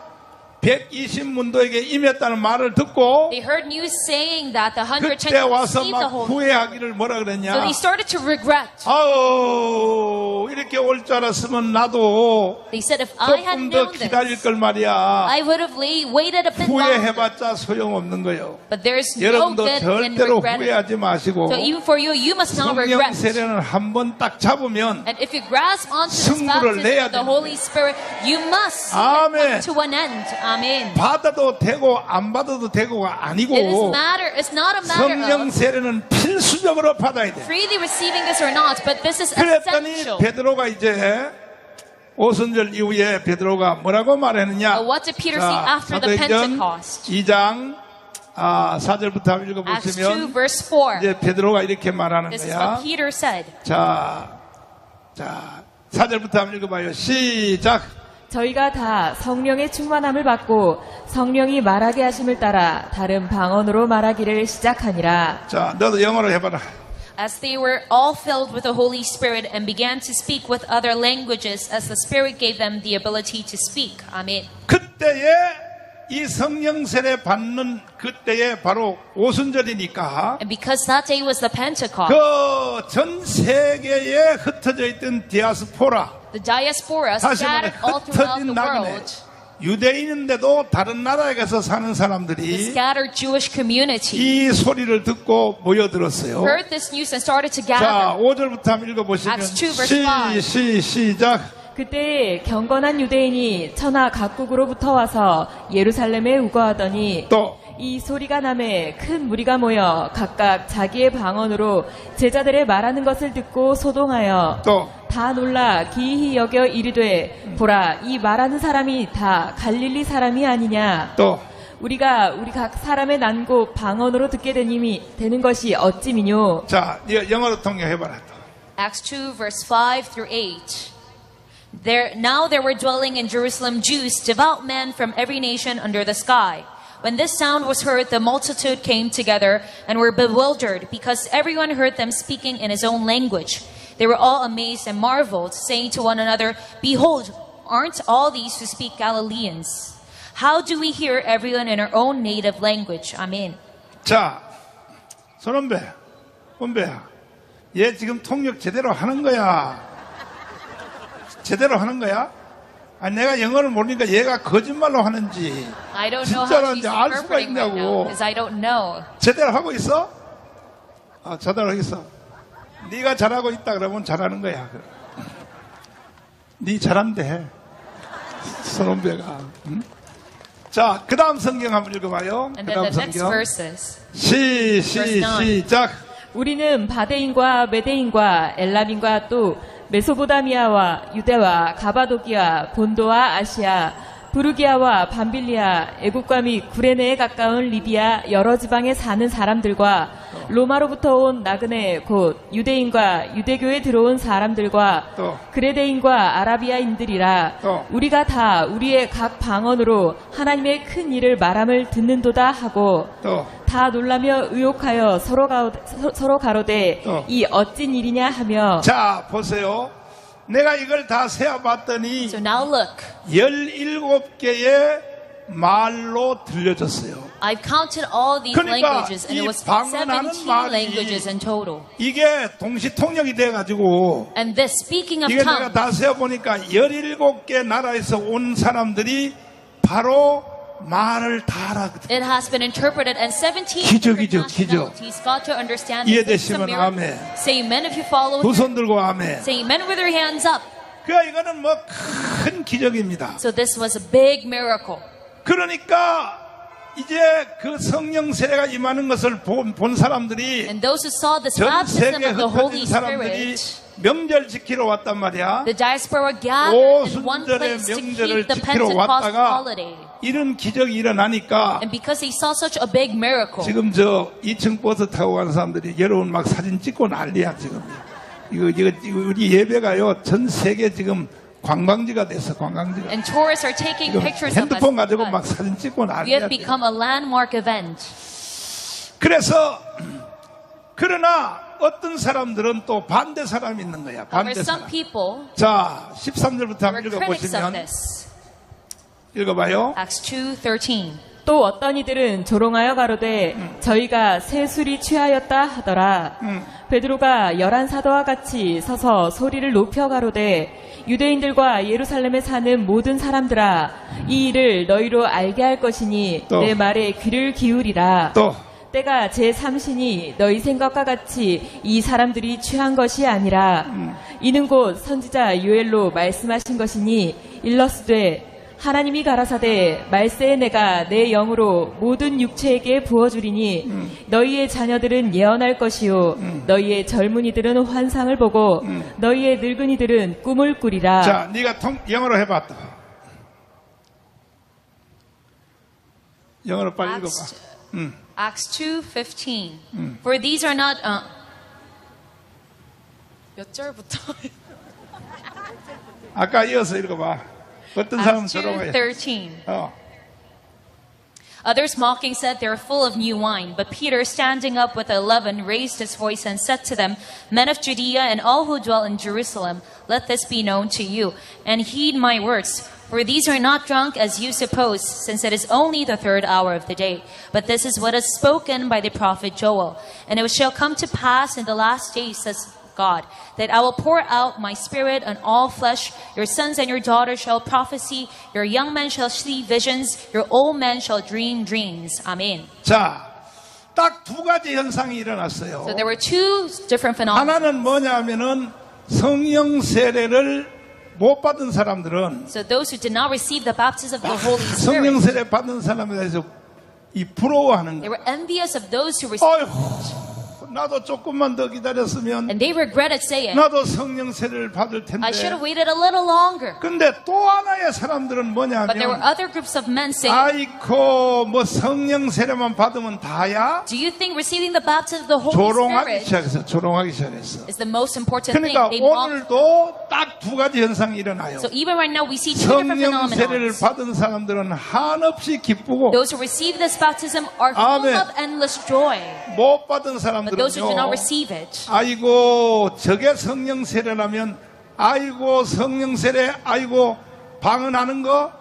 120문도에게 임했다는 말을 듣고 they heard news saying that the 120 그때 와서 received the 막 Holy Spirit. 후회하기를 뭐라 So 그랬냐. they started to regret. 아우 이렇게 올 줄 알았으면 나도 They said, if I had 조금 더 known 기다릴 this, 걸 말이야. I would have waited a bit longer. 후회해봤자 소용없는 거예요. But there's no 여러분도 good in 절대로 regretting. 후회하지 마시고 So even for you, you must not 성령 regret. 세례는 한 번 딱 잡으면 And if you grasp onto this 승부를 baptism 내야 of the 됩니다. Holy Spirit, you must see 아멘. it come to an end. Amen. 받아도 되고 안 받아도 되고가 It's 아니고 not a matter 성령 of 세례는 필수적으로 받아야 돼. freely receiving this or not, but this is 그랬더니 essential. 베드로가 이제 오순절 이후에 베드로가 뭐라고 말했느냐? What did Peter say after the 사도행전 Pentecost? 2장 4절부터 한번 Acts 2 읽어보시면 verse 4. 이제 베드로가 이렇게 말하는 This is 거야. what Peter said. 자 4절부터 한번 읽어봐요. 시작. 저희가 다 성령의 충만함을 받고 성령이 말하게 하심을 따라 다른 방언으로 말하기를 시작하니라. 자, 너도 영어로 해봐라. As they were all filled with the Holy Spirit and began to speak with other languages as the Spirit gave them the ability to speak. Amen. 그때에 이 성령 세례 받는 그때에 바로 오순절이니까 And because that day was the Pentecost, 그 전 세계에 흩어져 있던 디아스포라 the diaspora 다시 말해 scattered all throughout 흩어진 the 나그네 world, 유대인인데도 다른 나라에 가서 사는 The 사람들이 scattered Jewish community 이 소리를 듣고 모여들었어요. heard this news and started to 자, gather. 5절부터 한번 읽어보시면 Acts 2 verse 5. 시작. 그때 경건한 유대인이 천하 각국으로부터 와서 예루살렘에 우거하더니 또 이 소리가 남에 큰 무리가 모여 각각 자기의 방언으로 제자들의 말하는 것을 듣고 소동하여 또 다 놀라 기이히 여겨 이르되 보라 이 말하는 사람이 다 갈릴리 사람이 아니냐 또 우리가 우리 각 사람의 난고 방언으로 듣게 되는 것이 어찌미뇨. 자, 영어로 통역해봐라. Acts 2 verse 5 through 8. Now there were dwelling in Jerusalem Jews, devout men from every nation under the sky. When this sound was heard, the multitude came together and were bewildered because everyone heard them speaking in his own language. They were all amazed and marveled, saying to one another, "Behold, aren't all these who speak Galileans? How do we hear everyone in our own native language?" Amen. 자, 손원배, 원배야, 얘 지금 통역 제대로 하는 거야? 제대로 하는 거야? 아니, 내가 영어를 모르니까 얘가 거짓말로 하는지 I don't know how 진짜라는지 she's 알 수가 interpreting right now 있냐고. because I don't know. 제대로 하고 있어? 아, 제대로 하고 있어. 네가 잘하고 있다 그러면 잘하는 거야. 네 잘한대, 손원배가. 응? 자, 그 다음 성경 한번 읽어봐요. And 그 then 다음 the next 성경. verses. Verse 9. 시작. 우리는 바데인과 메데인과 엘람인과 또 메소보다미아와 유대와 가바도기아 본도와 아시아 부르기아와 밤빌리아 애국과 및 구레네에 가까운 리비아 여러 지방에 사는 사람들과 로마로부터 온 나그네 곧 유대인과 유대교에 들어온 사람들과 또. 그레데인과 아라비아인들이라 또. 우리가 다 우리의 각 방언으로 하나님의 큰 일을 말함을 듣는도다 하고 또. 다 놀라며 의혹하여 서로 가로되 이 어찐 일이냐 하며. 자, 보세요. 내가 이걸 다 세어봤더니 So now look, 17개의 말로 들려졌어요. I've counted all these 그러니까 languages and it 이 was 방언하는 17 말이 languages in total. 이게 동시통역이 돼가지고 And this speaking of 이게 내가 tongues, 다 세어보니까 17개 나라에서 온 사람들이 바로 말을 다 알아거든. it has been interpreted and 17 기적이죠, different 기적. nationalities got to understand this. 이해되시면 It's a miracle. 아멘. Say amen if you follow 두 it. 손 들고 아멘. Say amen with your hands up. 그러니까 이거는 뭐 큰 기적입니다. So this was a big miracle. 그러니까 이제 그 성령 세례가 임하는 것을 본 사람들이 And those who saw this 전 baptism 세계 of the Holy 흩어진 사람들이 Spirit, 명절 지키러 왔단 말이야. the diaspora gathered in one 오순절의 place to 명절을 keep the 지키러 Pentecost 왔다가 holiday. 이런 기적이 일어나니까 And because they saw such a big miracle, 지금 저 2층 버스 타고 가는 사람들이 여러분 막 사진 찍고 난리야 지금. 이거 우리 예배가요 전 세계 지금 관광지가 됐어, 관광지가. and tourists are taking 지금 pictures of 핸드폰 us. 가지고 막 사진 찍고 We 난리야. have become a landmark event. 그래서 그러나 어떤 사람들은 또 반대 사람이 있는 거야. However, 반대 some 사람. people 자, 13절부터 were 한번 critics of 읽어보시면 this. 읽어봐요. Acts 2:13. 또 어떤 이들은 조롱하여 가로되 저희가 새 술이 취하였다 하더라. 베드로가 열한 사도와 같이 서서 소리를 높여 가로되 유대인들과 예루살렘에 사는 모든 사람들아 이 일을 너희로 알게 할 것이니 또. 내 말에 귀를 기울이라. 또 때가 제3신이 너희 생각과 같이 이 사람들이 취한 것이 아니라 이는 곧 선지자 요엘로 말씀하신 것이니 일러스되 하나님이 가라사대 말세에 내가 내 영으로 모든 육체에게 부어주리니 너희의 자녀들은 예언할 것이요 너희의 젊은이들은 환상을 보고 너희의 늙은이들은 꿈을 꾸리라. 자, 네가 영어로 해봤다. 영어로 빨리 읽어봐. Acts 2:15. For these are not 몇 절부터? 아까 이어서 읽어봐. 어떤 사람은 Acts 조롱해. 2:13. Others mocking said they were full of new wine. But Peter, standing up with the 11, raised his voice and said to them, Men of Judea and all who dwell in Jerusalem, let this be known to you, and heed my words. For these are not drunk as you suppose, since it is only the 3rd hour of the day. But this is what is spoken by the prophet Joel. And it shall come to pass in the last days, says God, that I will pour out my spirit on all flesh. Your sons and your daughters shall prophesy. Your young men shall see visions. Your old men shall dream dreams. Amen. 자, 딱 두 가지 현상이 일어났어요. So there were two different phenomena. 하나는 뭐냐면은 성령 세례를 못 받은 사람들은 So those who did not receive the baptism of the Holy 성령 Spirit, 세례 받는 사람에 대해서 이 부러워하는 they 거예요. were envious of those who received, 어휴, 나도 조금만 더 기다렸으면 and they regretted saying, 나도 성령 세례를 받을 I should 텐데. have waited a little longer. 근데 또 하나의 사람들은 But there were 뭐냐면 other groups of men saying, 아이코 뭐 성령 세례만 받으면 다야? do you think receiving the baptism of the Holy 조롱하기 Spirit 시작했어. 조롱하기 시작했어. is the most important 그러니까 thing? They mocked. 오늘도 딱 두 가지 현상이 일어나요. So even right now we see two different 성령 세례를 phenomena. 받은 사람들은 한없이 기쁘고 Those who receive this baptism are full Amen. of endless joy. 못 받은 But those who do not 사람들은요. receive it, 아이고 저게 성령 세례라면 아이고 성령 세례 아이고 방언하는 거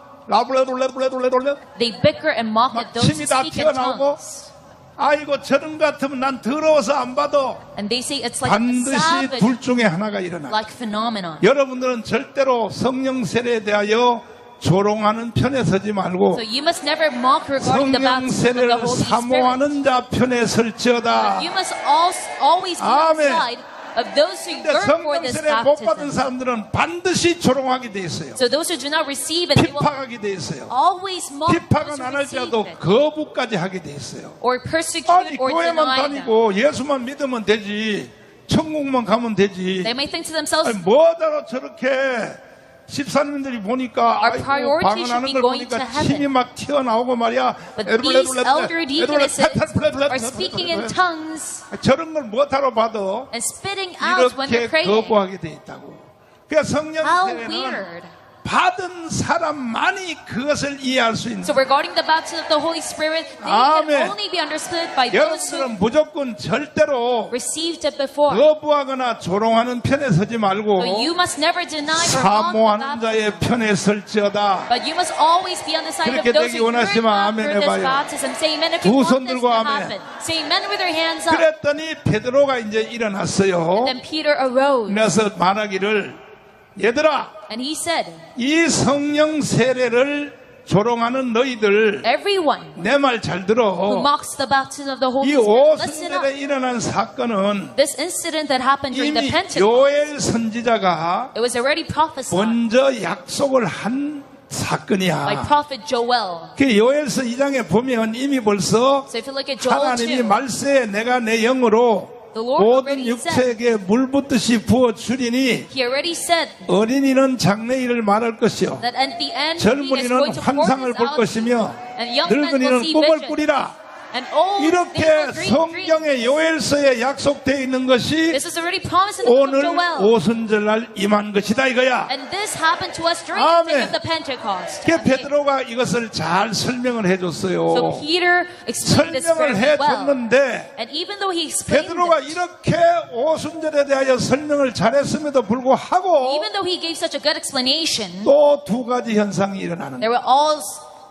라블레돌레돌레돌레돌레 they bicker and mock at 막 those who 침이 다 speak in 튀어나오고 tongues. 아이고 저런 것 같으면 난 더러워서 안 받아. And they say it's like a 반드시 savage, 둘 중에 하나가 일어나. like phenomenon. 여러분들은 절대로 성령 세례에 대하여 조롱하는 편에 서지 말고 So you must never mock regarding the 성령 baptism of the 세례를 Holy Spirit. 사모하는 자 편에 설지어다. You must always be on the Amen. side of those who 근데 yearn for 성령 this 세례 못 받은 baptism. 사람들은 반드시 조롱하게 돼 있어요. So those who do not receive it, they will 핍박하게 돼 있어요. always mock those 핍박은 who 안 receive 할지라도 it, 거부까지 하게 돼 있어요. or persecute 아니 or 교회만 deny them. 다니고 예수만 믿으면 되지 천국만 가면 되지. They may think to themselves, 아니 뭐하러 저렇게 집사님들이 보니까 Our 아이고 priority should 방언하는 be 걸 going 보니까 to heaven. 침이 막 튀어나오고 말이야. but these elder deaconesses are speaking in tongues 저런 걸 뭐하러 받아? and spitting out when 이렇게 they're praying. 거부하게 돼 있다고. 그러니까 성령 How 세례는 weird. 받은 사람만이 그것을 이해할 수 있는. So regarding the baptism of the Holy Spirit, they Amen. can only be understood by those who 여러분들은 무조건 절대로 received it before. 거부하거나 조롱하는 편에 서지 말고 So you must never deny or mock the 사모하는 baptism. 자의 편에 설지어다. But you must always be on the side of 그렇게 those 되기 who yearn 원하시면 아멘 after this 해봐요. baptism. Say amen if you 두 want 손 this 들고 to 아멘. happen. Say amen with your hands up. 그랬더니 베드로가 이제 일어났어요. Then Peter arose 그래서 말하기를 얘들아 and he said, 이 성령 세례를 조롱하는 너희들 everyone 내 말 잘 who 들어. mocks the baptism of the Holy 이 Spirit, listen up. 오순절에 일어난 사건은 This incident that happened during the 이미 Pentecost, 요엘 선지자가 it was already prophesied 먼저 약속을 한 by 사건이야. prophet Joel. 그 요엘서 2장에 보면 이미 벌써 So if you look at Joel 하나님이 2, 말세에 내가 내 영으로 The Lord 모든 already 육체에게 물 붓듯이 부어 주리니 he already said 어린이는 장래일을 말할 것이요 that at the end he is 젊은이는 going to pour 환상을 this 볼 out, 것이며 and young men will 늙은이는 see 꿈을 visions, 꾸리라. and old they 이렇게 will dream dreams. 성경의 요엘서에 약속되어 있는 것이 This is already promised in the book of 오늘 Joel. 오순절날 임한 것이다 이거야. And this happened to us during 아멘. the day of the Pentecost. 그 베드로가 이것을 잘 설명을 So 해줬어요. Peter explained this 설명을 very well. 해줬는데 And even though he explained 베드로가 it, 이렇게 오순절에 대하여 설명을 잘했음에도 불구하고 even though he gave such a good explanation, 또 두 가지 현상이 일어나는 there 거예요. were all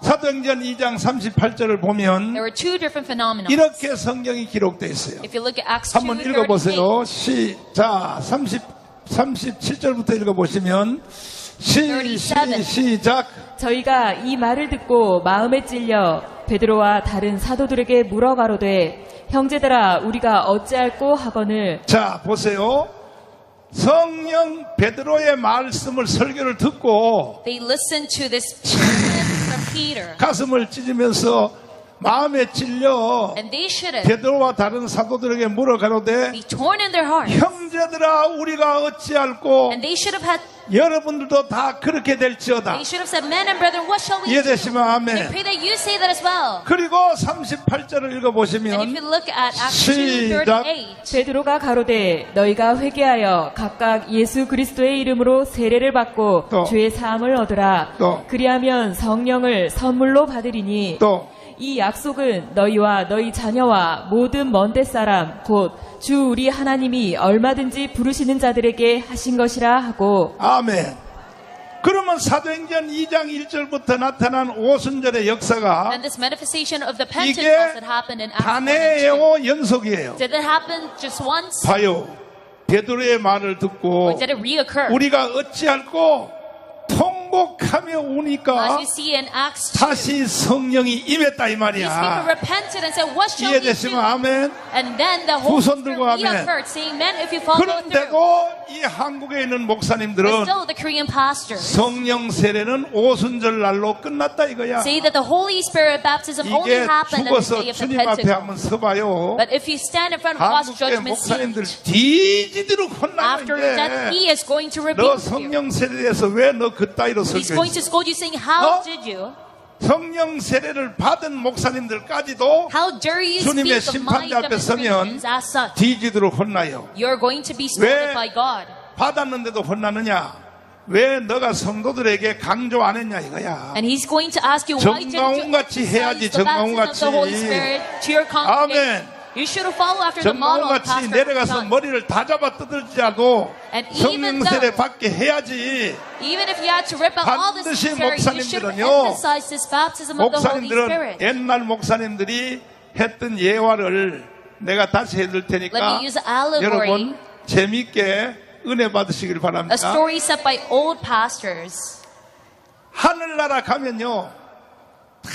사도행전 2장 38절을 보면 there were two different phenomena. 이렇게 성경이 기록되어 있어요. If you look at Acts 한번 2:38, 읽어보세요. 자, 37절부터 읽어보시면 시작. 저희가 이 말을 듣고 마음에 찔려 베드로와 다른 사도들에게 물어 가로되 형제들아 우리가 어찌할꼬 하거늘 자, 보세요. 성령 베드로의 말씀을 설교를 듣고 they listened to this statement from Peter, 가슴을 찢으면서 마음에 찔려 and they should have 베드로와 다른 사도들에게 물어 가로되 be torn in their heart, 형제들아 우리가 어찌할꼬 and they should have had, 여러분들도 다 그렇게 될지어다. they should have said, men and brethren, what shall we do? 이해되시면 I 아멘. pray that you say that as well. 그리고 38절을 And if 읽어보시면 you look at Acts 시작. 2:38, 베드로가 가로되 너희가 회개하여 각각 예수 그리스도의 이름으로 세례를 받고 또. 죄 사함을 얻으라 또. 그리하면 성령을 선물로 받으리니 또 이 약속은 너희와 너희 자녀와 모든 먼데 사람 곧 주 우리 하나님이 얼마든지 부르시는 자들에게 하신 것이라 하고 아멘. 그러면 사도행전 2장 1절부터 나타난 오순절의 역사가 and this manifestation of the 이게 Pentecost that happened in Acts 1 and 2. 단해요 연속이에요. Did it happen just once? 봐요. 베드로의 말을 Or 듣고 did it reoccur? 우리가 어찌할꼬 통곡하며 우니까 As you see in Acts 2, 다시 성령이 임했다 이 these people 말이야. repented and said, what shall we 이해되시면 do? 아멘. And then the Holy 후손 Spirit 들고 아멘. reoccurred, saying, men, if you follow through. 그런데도 이 한국에 있는 But 목사님들은 still, the Korean pastors 성령 세례는 오순절 날로 끝났다 이거야. say that the Holy Spirit baptism only 이게 happened on the 죽어서 day of the 주님 앞에 Pentecost. 한번 서봐요. But if you stand in front of God's 한국의 judgment 목사님들 seat, 뒤지도록 after death, 혼나는데 He is going to 너 rebuke you. 성령 세례에서 왜 너 그따위로 He's going to 설교했어? scold you, saying, how 어? did you? 성령 세례를 받은 목사님들까지도 How dare you 주님의 speak of my 심판대 앞에 서면 demonstrations as such? 뒤지도록 혼나요. You're going to be scolded 왜 by God. 받았는데도 혼나느냐? 왜 너가 성도들에게 강조 안 했냐 이거야. And He's going to ask you, why didn't you 정강훈같이 해야지, exercise the baptism of the Holy 정강훈같이. Spirit to your congregation? 아멘. You should follow after the model of 정강훈같이 Pastor 내려가서 John. 머리를 다 잡아 뜯을지라도 And even 성령 세례 though- 받게 해야지. Even if you had to rip out all this 반드시 hair, you should 목사님들은요, emphasize this baptism of the Holy 목사님들은 Spirit. 옛날 목사님들이 했던 예화를 내가 다시 해줄 Let 테니까 me use allegory, 여러분 재밌게 은혜 받으시길 a 바랍니다. story set by old pastors. 하늘나라 가면요 다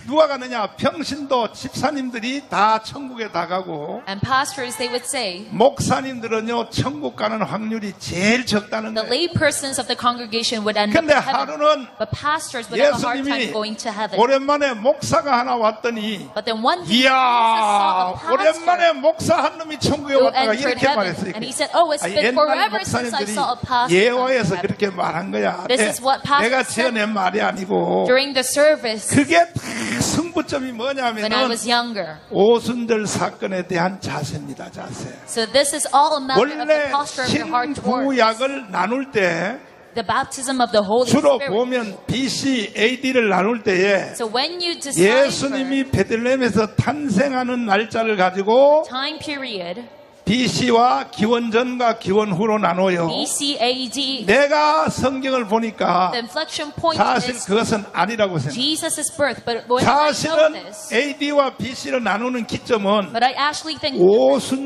누가 가느냐? 평신도 집사님들이 다 천국에 다 가고 And pastors, they would say, 목사님들은요 천국 가는 확률이 제일 적다는 the 거예요. lay persons of the congregation would end up 근데 in heaven. 하루는 But pastors would have a hard time 예수님이 going to heaven. 오랜만에 목사가 하나 왔더니 But then one day, Jesus 이야 saw a pastor 오랜만에 목사 한 놈이 천국에 who 왔다가 entered 이렇게 heaven. 말했어요. And he said, oh, it's 아니, been 옛날 forever since I 목사님들이 saw a pastor 예화에서 come to 그렇게 말한 거야. This is what pastors 내가 said 지어낸 말이 아니고 during the service 그게 다 승부점이 when I 뭐냐면은 was younger. 오순절 사건에 대한 자세입니다. 자세. So this is all a matter of the 원래 posture of your heart towards 신구약을 나눌 때 the baptism of the Holy 주로 Spirit. 보면 BC, AD를 나눌 때에 So when you decipher 예수님이 베들레헴에서 탄생하는 날짜를 가지고 time period, BC와 기원전과 기원후로 나눠요. BC, AD, 내가 성경을 보니까 the inflection point 사실 is 그것은 아니라고 생각해요. Jesus' birth. But when I know 사실은 this, AD와 BC를 나누는 기점은 but I actually think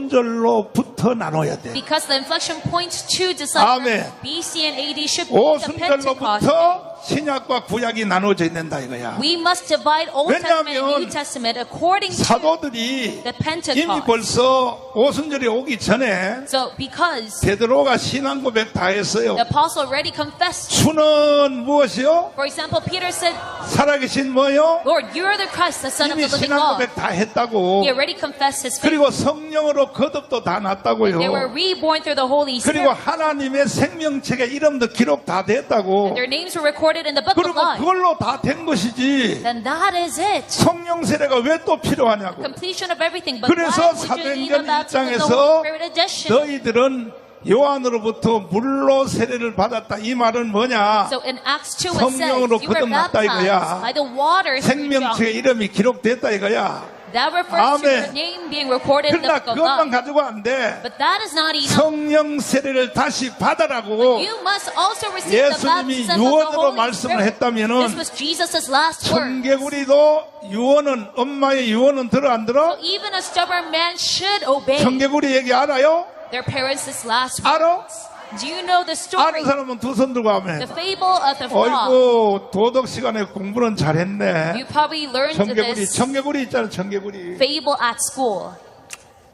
오순절로부터 나눠야 돼. because the inflection point to decipher 아멘. BC and AD should be the Pentecost. 오순절로부터 신약과 구약이 나눠져 있는다 이거야. We must divide Old Testament and 왜냐하면 New Testament according to 사도들이 the 이미 Pentecost. 벌써 오순절이 오기 전에 So because 베드로가 신앙 고백 다 했어요. the apostle already confessed. 주는 무엇이요? For example, Peter said, 살아계신 뭐요? Lord, you are the Christ, the Son of 이미 the living 신앙 God. 고백 다 했다고. He already confessed his faith. 그리고 성령으로 거듭도 다 났다고요. They were reborn through the Holy 그리고 Spirit. 하나님의 생명책에 이름도 기록 다 됐다고. Their names were recorded in the book of 그리고 life. 그걸로 다 된 것이지. Then that is it. 성령 세례가 왜 또 필요하냐고. Completion of everything. But 그래서 why would you need 사도행전 a baptism of the 1장에서 Holy Spirit edition? 너희들은 요한으로부터 물로 세례를 받았다. 이 말은 뭐냐? So in Acts 2 it says, 성령으로 you were 거듭났다 이거야. baptized by the water through 생명책에 John. 이름이 기록됐다 이거야. That refers to 아멘. your name being recorded in the 그러나 book of 그것만 life. 가지고 안 돼. But that is not enough. 성령 세례를 다시 받아라고 You must also receive the 예수님이 baptism of the 유언으로 Holy 말씀을 Spirit. 했다면은 This was Jesus' last word. 청개구리도 유언은 엄마의 유언은 들어 안 들어? So even a stubborn man should obey 청개구리 얘기 알아요? their parents' last 알아? words. Do you know the story? 아는 사람은 두 손 들고 하면 The fable of the frog. 어이구 도덕 시간에 공부는 잘했네. You probably learned this 청개구리 있잖아 청개구리. fable at school.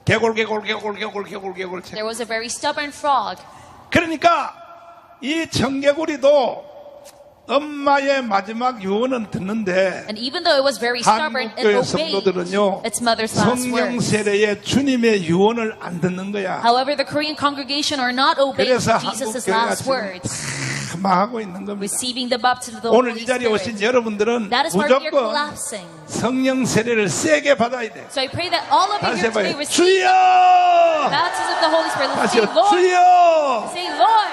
개골 There was a very stubborn frog. 그러니까 이 청개구리도 엄마의 마지막 유언은 듣는데 And even though it was very stubborn, it 한국교회 obeyed 성도들은요 its mother's last 성령 words. 세례에 주님의 유언을 안 듣는 거야. However, the Korean congregation are not obeying 그래서 Jesus' 한국교회가 last 지금 words, 망하고 있는 겁니다. receiving the baptism of the 오늘 Holy 이 자리에 오신 Spirit. 여러분들은 That is why we are 무조건 collapsing. 성령 세례를 세게 받아야 돼. So I pray that all of you 다시 here today 해봐요. receive 주여! the baptism of the Holy Spirit. Let's say, 다시요. Lord. 주여! Say, Lord.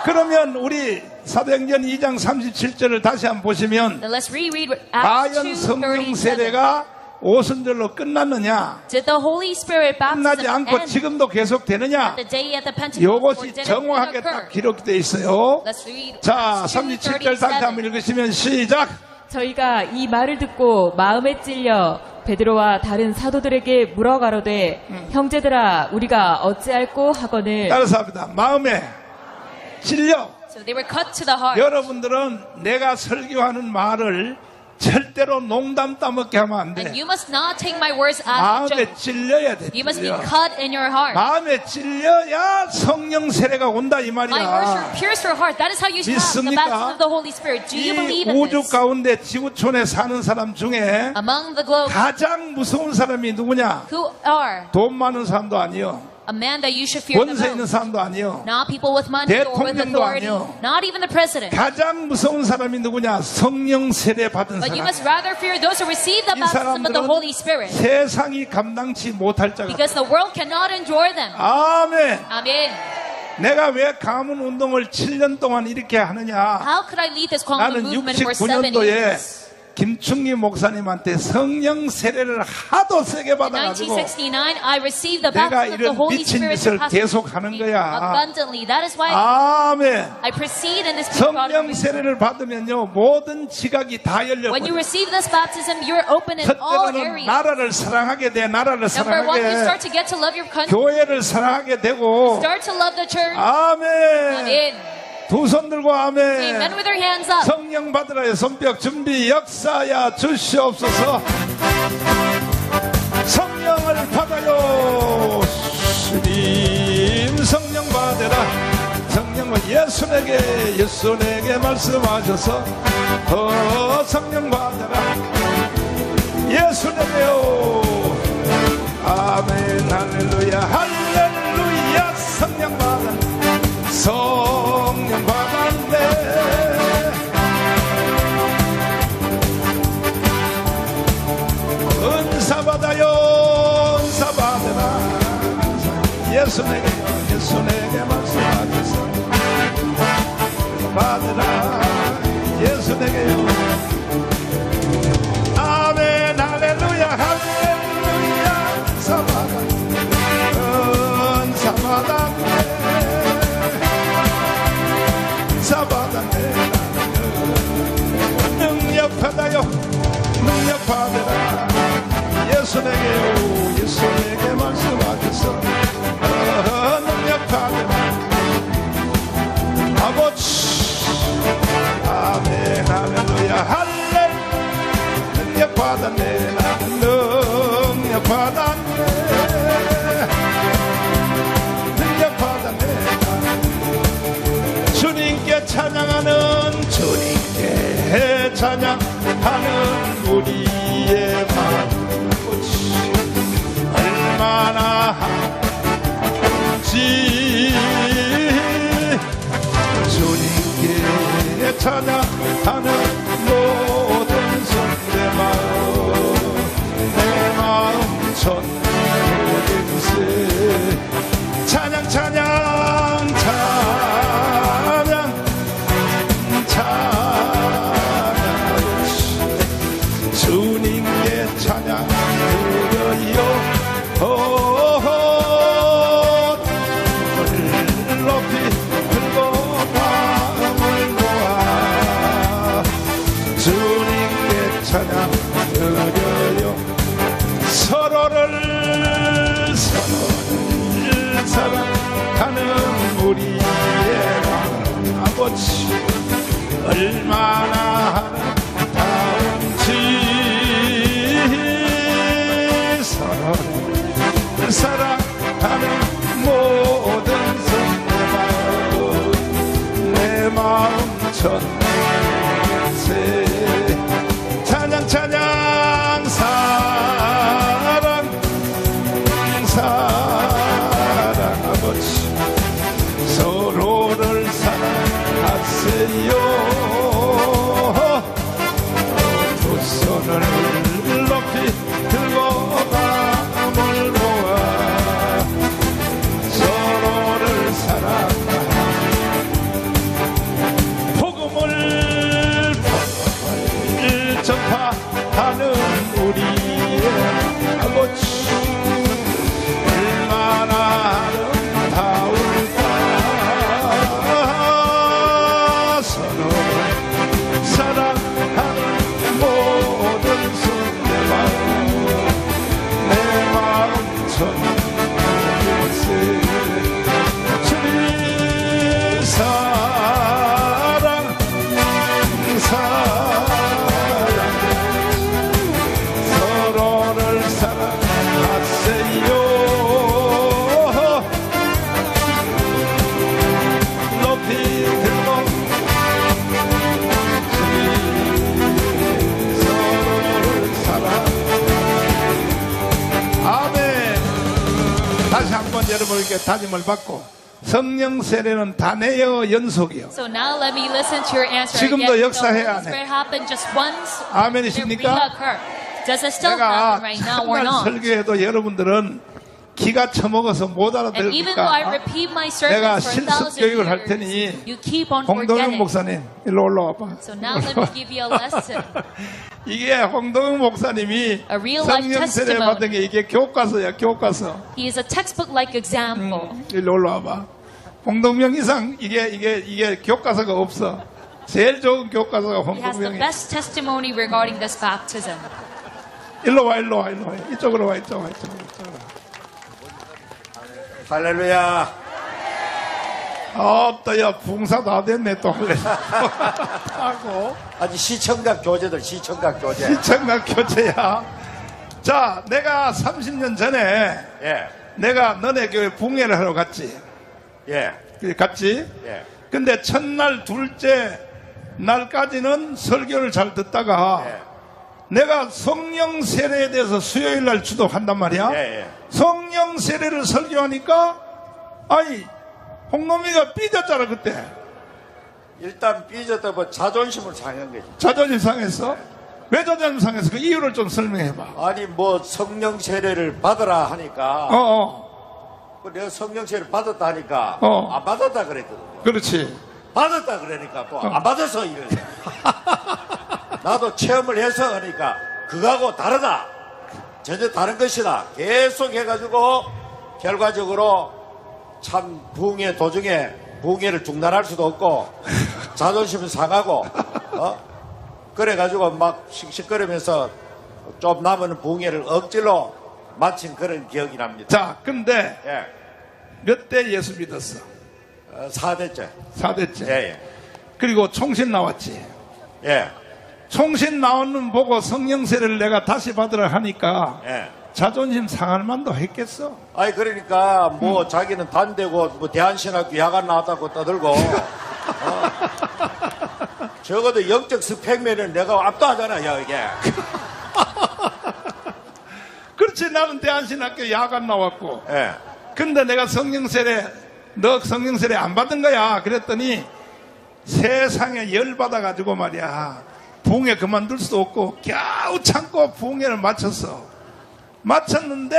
그러면 우리 사도행전 2장 37절을 다시 한번 보시면 Then let's reread Acts 과연 성령 2:37. 세례가 오순절로 끝났느냐? Did the Holy Spirit 끝나지 baptism 않고 end 지금도 계속 되느냐? the day at the Pentecost? Or 이것이 did it 정확하게 occur? 딱 기록되어 있어요. Let's read 자, Acts 37절 다시 2:37. 한번 읽으시면 시작. 저희가 이 말을 듣고 마음에 찔려 베드로와 다른 사도들에게 물어가로되 형제들아 우리가 어찌할꼬 하거늘 따라서 합니다. 마음에 찔려. So they were cut to the heart. 여러분들은 내가 설교하는 말을 절대로 농담 따먹게 하면 안 And 돼. you must not take my words as a 마음에 joke. 찔려야 돼. You must be 찔려. cut in your heart. 마음에 찔려야 성령 세례가 온다 이 My words 말이야. will pierce your heart. That is how you should have the 믿습니까? baptism of the Holy Spirit. Do you 이 believe in 우주 this? 가운데 지구촌에 사는 사람 중에 Among the globe, 가장 무서운 사람이 누구냐? who are 돈 많은 사람도 아니요. a man that you should fear the 권세 있는 most? 사람도 아니요. Not people with money or with 대통령도 authority. 아니요. Not even the president. 가장 무서운 사람이 누구냐? 성령 세례 받은 But you 사람. must rather fear those who receive the 이 baptism of the 사람들은 Holy Spirit. 세상이 감당치 못할 자가. Because the world cannot endure them. 아멘. Amen. 내가 왜 가문 운동을 7년 동안 이렇게 하느냐? How could I lead this Kwangmun 나는 movement for 7 69년도에 years? 김충기 목사님한테 성령 세례를 하도 세게 In 받아가지고 1969, I received the 내가 baptism of the 이런 Holy 미친 Spirit 짓을 to 계속 하는 거야. abundantly. That is why 아멘. I proceed in this spiritual 성령 movement. 세례를 받으면요 모든 지각이 다 When you 열려버려. receive this baptism, you're open in all 첫째로는 areas. 나라를 사랑하게 돼. 나라를 Number one, you start 사랑하게. to get to love your country. 교회를 사랑하게 되고. Start to love the church. 아멘. Amen. 두 손 들고 Amen 아멘. with your hands up. 성령 받으라의 손뼉 준비 역사야 주시옵소서. 성령을 받아요. 주님 성령 받으라. 성령은 예수에게 말씀하셔서 성령 받으라. 예수에게요. 아멘 할렐루야 할렐루야. 성령 받아. 성령 받았네. 은사 받아요. 은사 받으라. 예수에게 말씀하셔서 받으라. 예수에게요. 아멘 할렐루야 할렐루야. 은사 받아. 은사 받았네. 받았네. 능력 받아요. 능력 받으라. 예수에게 말씀하셔서 능력 받으라. 아버지 아멘 할렐루야 할렐. 능력 받았네. 나는 능력 받았네. 능력 받았네. 주님께 찬양하는 우리의 마음 얼마나 한지. 주님께 찬양하는 모든 손 내 마음 전부의 것에 찬양 주님께 찬양 드려요. 높이 들고 마음을 모아 여러분에게 다짐을 받고 성령 세례는 단해요 연속이요. So now let me listen to your answer 지금도 again. 역사해야 The Holy 해. Spirit happened just once. 아멘이십니까? Did it reoccur? Does it still 내가 happen right now or 정말 not? 설교해도 여러분들은 기가 처먹어서 못 And even though I 알아들으니까 repeat my 내가 sermons for 실습 1,000 교육을 할 years, 테니 you keep on 홍동영 forgetting. 목사님 일로 올라와봐. So now let me give you a lesson. 이게 홍동영 목사님이 A real life 성령 세례 testimony. 받은 게 이게 교과서야 교과서. He is a textbook-like example. 일로 올라와봐. 홍동영 이상 이게 교과서가 없어. 제일 좋은 교과서가 He has the 홍동영이. best testimony regarding this baptism. 일로 와. 이쪽으로 와. 이쪽으로. 할렐루야. 또야 붕사 다 됐네 또 할래. 하고 아주 시청각 교제들, 시청각 교제. 시청각 교체야. 자, 내가 30년 전에 예, 내가 너네 교회 붕해를 하러 갔지. 예, 갔지. 예. 근데 첫날 둘째 날까지는 설교를 잘 듣다가 예. 내가 성령 세례에 대해서 수요일 날 주도한단 말이야. 예, 예. 성령 세례를 설교하니까 아니 홍놈이가 삐졌잖아 그때. 일단 삐졌다 뭐 자존심을 상한 거지. 자존심 상했어? 왜 자존심 상했어? 그 이유를 좀 설명해봐. 아니 뭐 성령 세례를 받으라 하니까 내가 성령 세례를 받았다 하니까 안 받았다 그랬거든요. 그렇지. 받았다 그러니까 또 안 받아서 이래. 나도 체험을 해서 하니까 그거하고 다르다. 전혀 다른 것이다. 계속 해가지고 결과적으로 참 부흥회 도중에 부흥회를 중단할 수도 없고 자존심을 상하고 그래가지고 막 씩씩거리면서 좀 남은 부흥회를 억지로 마친 그런 기억이 납니다. 자, 근데 예, 몇 대 예수 믿었어? 4대째. 4대째. 예, 그리고 총신 나왔지. 예, 예, 총신 나오는 보고 성령 세례를 내가 다시 받으라 하니까 예. 자존심 상할 만도 했겠어. 아니 그러니까 뭐 자기는 단대고 뭐 대한신학교 야간 나왔다고 떠들고 적어도 영적 스펙면은 내가 압도하잖아 야 이게. 그렇지. 나는 대한신학교 야간 나왔고. 예. 근데 내가 성령 세례 너 성령 세례 안 받은 거야. 그랬더니 세상에 열 받아가지고 말이야. 부흥회 그만둘 수도 없고 겨우 참고 부흥회를 마쳤는데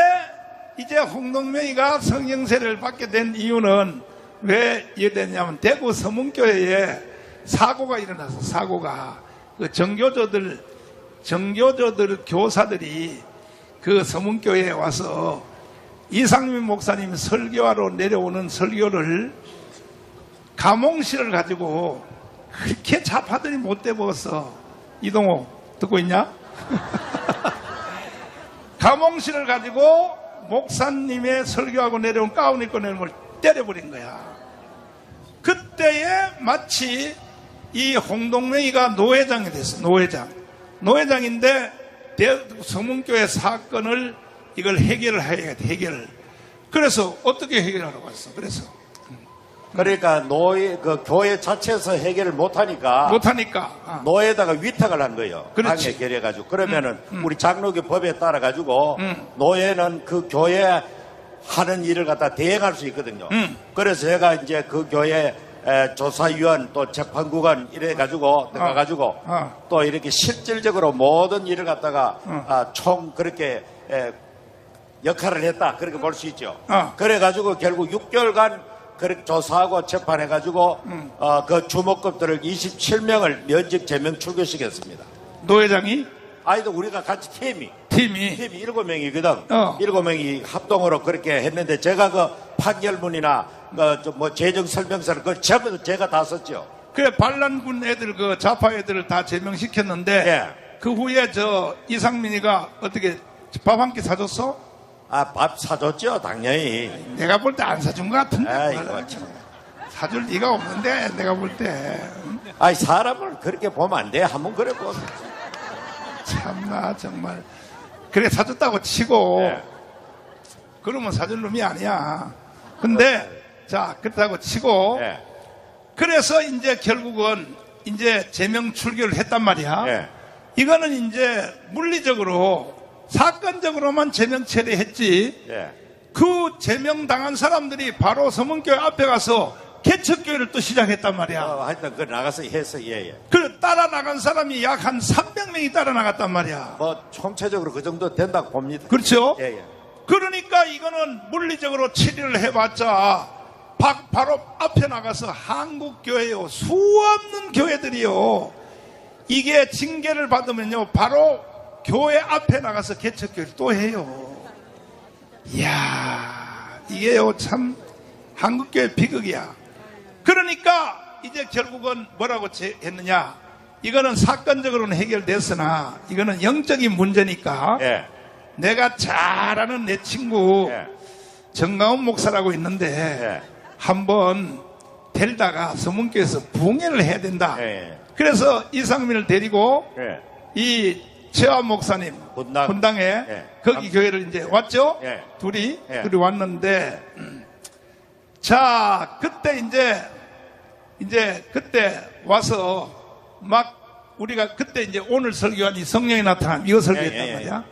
이제 홍동명이가 성령 세례를 받게 된 이유는 왜 이해되냐면 대구 서문교회에 사고가 일어나서 사고가 그 정교조들 교사들이 그 서문교회에 와서 이상민 목사님 설교하러 내려오는 설교를 가몽실을 가지고 그렇게 자파들이 못돼 먹었어. 이동호 듣고 있냐? 가몽실을 가지고 목사님의 설교하고 내려온 가운 입고 내려온 걸 때려버린 거야. 그때에 마치 이 홍동명이가 노회장이 됐어. 노회장인데 서문교회 사건을 이걸 해결을 해야 돼. 해결을. 그래서 어떻게 해결하러 갔어? 그러니까 그 교회 자체에서 해결을 못하니까 노예에다가 위탁을 한 거예요. 그렇지. 당에 결해가지고 그러면은 우리 장로교 법에 따라 가지고 노예는 그 교회 하는 일을 갖다 대행할 수 있거든요. 그래서 제가 이제 그 교회 조사위원 또 재판국원 이래 가지고 내가 가지고 또 이렇게 실질적으로 모든 일을 갖다가 총 그렇게 역할을 했다 그렇게 볼 수 있죠. 그래 가지고 결국 6개월간 그렇게 조사하고 재판해가지고 그 주목급들을 27명을 면직 제명 출교시켰습니다. 노회장이? 아이도 우리가 같이 팀이 7명이거든. 7명이 합동으로 그렇게 했는데 제가 그 판결문이나 뭐 재정 설명서를 그걸 전부 제가 다 썼죠. 그래 반란군 애들 그 좌파 애들을 다 제명시켰는데 예. 그 후에 저 이상민이가 어떻게 밥 한 끼 사줬어? 밥 사줬죠 당연히. 내가 볼 때 안 사준 것 같은데. 아이고 참. 사줄 리가 없는데 내가 볼 때. 아이 사람을 그렇게 보면 안 돼. 한번 그래 보. 참나 정말. 그래 사줬다고 치고 네. 그러면 사줄 놈이 아니야. 근데 자 그렇다고 치고 네. 그래서 이제 결국은 이제 제명 출교를 했단 말이야. 네. 이거는 이제 물리적으로 사건적으로만 제명 처리했지. 예. 그 제명당한 사람들이 바로 서문교회 앞에 가서 개척교회를 또 시작했단 말이야. 하여튼 그 나가서 해서 예. 그 따라 나간 사람이 약 한 300명이 따라 나갔단 말이야. 뭐 총체적으로 그 정도 된다고 봅니다. 그렇죠? 예. 그러니까 이거는 물리적으로 치료를 해봤자 바로 앞에 나가서 한국교회요, 수없는 교회들이요, 이게 징계를 받으면요 바로 교회 앞에 나가서 개척교회를 또 해요. 이야, 이게요 참 한국교회 비극이야. 그러니까 이제 결국은 뭐라고 했느냐, 이거는 사건적으로는 해결됐으나 이거는 영적인 문제니까 예. 내가 잘 아는 내 친구 예. 정가훈 목사라고 있는데 예. 한번 데리다가 서문교에서 부흥회를 해야 된다. 예. 그래서 이상민을 데리고 예. 이 최화 목사님 분당. 에 예. 거기 교회를 이제 왔죠. 예. 둘이 예. 왔는데 자 그때 이제 그때 와서 막 우리가 그때 이제 오늘 설교하니 성령이 나타남 이거 설교했단 말이야.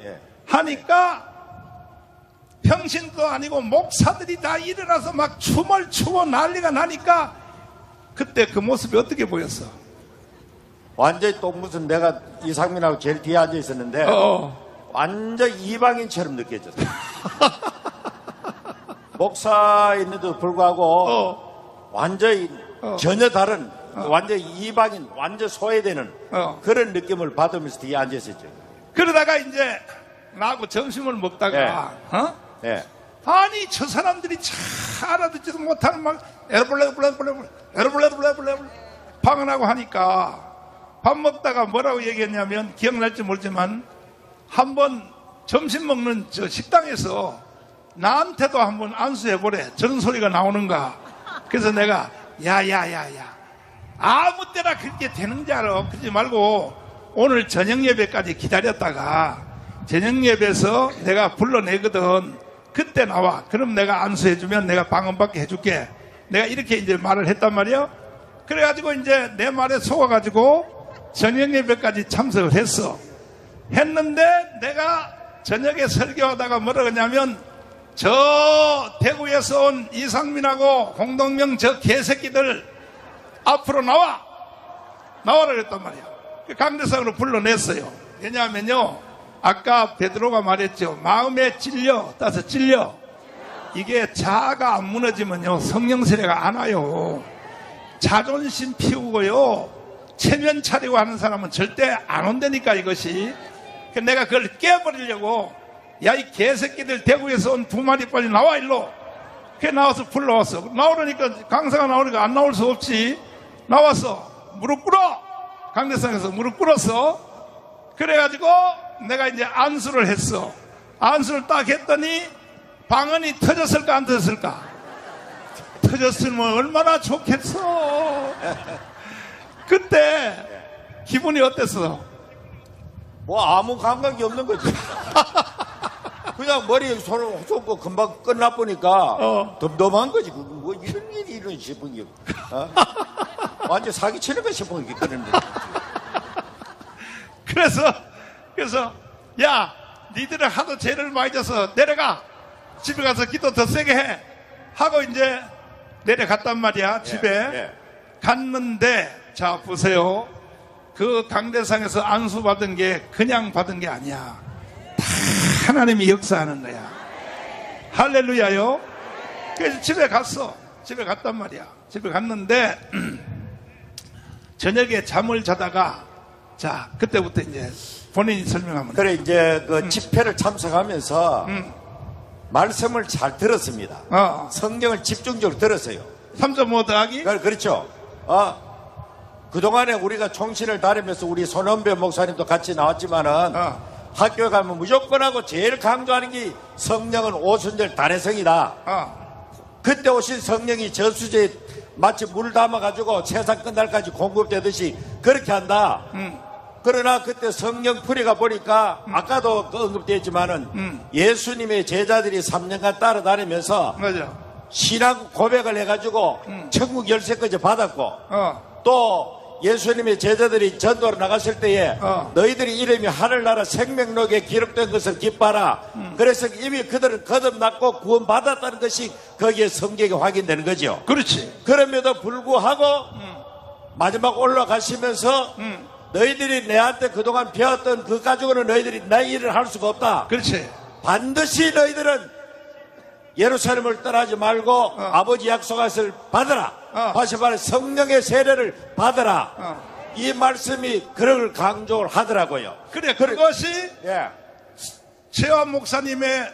하니까 평신도 아니고 목사들이 다 일어나서 막 춤을 추고 난리가 나니까 그때 그 모습이 어떻게 보였어? 완전히 또 무슨 내가 이상민하고 제일 뒤에 앉아 있었는데 완전 이방인처럼 느껴졌어요. 목사인데도 불구하고 완전히 전혀 다른 완전 이방인, 완전 소외되는 그런 느낌을 받으면서 뒤에 앉아 있었죠. 그러다가 이제 나하고 점심을 먹다가 예. 아니 저 사람들이 참 알아듣지도 못하는 막 에러블레블레블레블레블레블레 방언하고 하니까 밥 먹다가 뭐라고 얘기했냐면 기억날지 모르지만 한번 점심 먹는 저 식당에서 나한테도 한번 안수해보래. 저런 소리가 나오는가. 그래서 내가 야야야야 아무 때나 그렇게 되는 줄 알아. 그러지 말고 오늘 저녁 예배까지 기다렸다가 저녁 예배에서 내가 불러내거든. 그때 나와. 그럼 내가 안수해주면 내가 방언받게 해줄게. 내가 이렇게 이제 말을 했단 말이야. 그래가지고 이제 내 말에 속아가지고 저녁 예배까지 참석을 했는데 내가 저녁에 설교하다가 뭐라고 했냐면 저 대구에서 온 이상민하고 공동명 저 개새끼들 앞으로 나와라 그랬단 말이야. 강대상으로 불러냈어요. 왜냐하면요 아까 베드로가 말했죠. 마음에 따서 찔려. 이게 자아가 안 무너지면요 성령 세례가 안 와요. 자존심 피우고요 체면 차리고 하는 사람은 절대 안 온다니까 이것이. 내가 그걸 깨버리려고 야 이 개새끼들 대구에서 온 두 마리 빨리 나와 일로. 그래 나와서 불러왔어. 나오려니까 강사가 나오니까 안 나올 수 없지. 나와서 무릎 꿇어. 강대상에서 무릎 꿇었어. 그래가지고 내가 이제 안수를 했어. 안수를 딱 했더니 방언이 터졌을까 안 터졌을까? 터졌으면 얼마나 좋겠어. 그때 기분이 어땠어? 뭐 아무 감각이 없는 거지. 그냥 머리에 손을 쏟고 금방 끝나보니까 덤덤한 거지. 뭐 이런 일이 이런 싶은 게 완전 사기치는 거 싶은 게 그런 게. 그래서 야 니들은 하도 죄를 많이 져서 내려가. 집에 가서 기도 더 세게 해 하고 이제 내려갔단 말이야. 집에 갔는데 자 보세요. 그 강대상에서 안수 받은 게 그냥 받은 게 아니야. 다 하나님이 역사하는 거야. 할렐루야요. 그래서 집에 갔단 말이야. 집에 갔는데 저녁에 잠을 자다가 자 그때부터 이제 본인이 설명하면 그래 이제 그 집회를 참석하면서 말씀을 잘 들었습니다. 성경을 집중적으로 들었어요. 3.5 더하기? 그렇죠. 그동안에 우리가 총신을 다니면서 우리 손원배 목사님도 같이 나왔지만은 학교에 가면 무조건 하고 제일 강조하는 게 성령은 오순절 단회성이다. 그때 오신 성령이 저수지에 마치 물 담아가지고 세상 끝날까지 공급되듯이 그렇게 한다. 그러나 그때 성령 풀이가 보니까 아까도 언급되었지만은 예수님의 제자들이 3년간 따라다니면서 맞아. 신앙 고백을 해가지고 천국 열쇠까지 받았고 또 예수님의 제자들이 전도로 나갔을 때에 너희들이 이름이 하늘나라 생명록에 기록된 것을 기뻐하라. 그래서 이미 그들은 거듭났고 구원받았다는 것이 거기에 성경에 확인되는 거죠. 그렇지. 그럼에도 불구하고 마지막 올라가시면서 너희들이 내한테 그동안 배웠던 그 가지고는 너희들이 내 일을 할 수가 없다. 그렇지. 반드시 너희들은 예루살렘을 떠나지 말고 아버지 약속하실 받으라. 다시 말해 성령의 세례를 받으라. 이 말씀이 그걸 강조를 하더라고요. 그래, 그것이 예. 최화 목사님의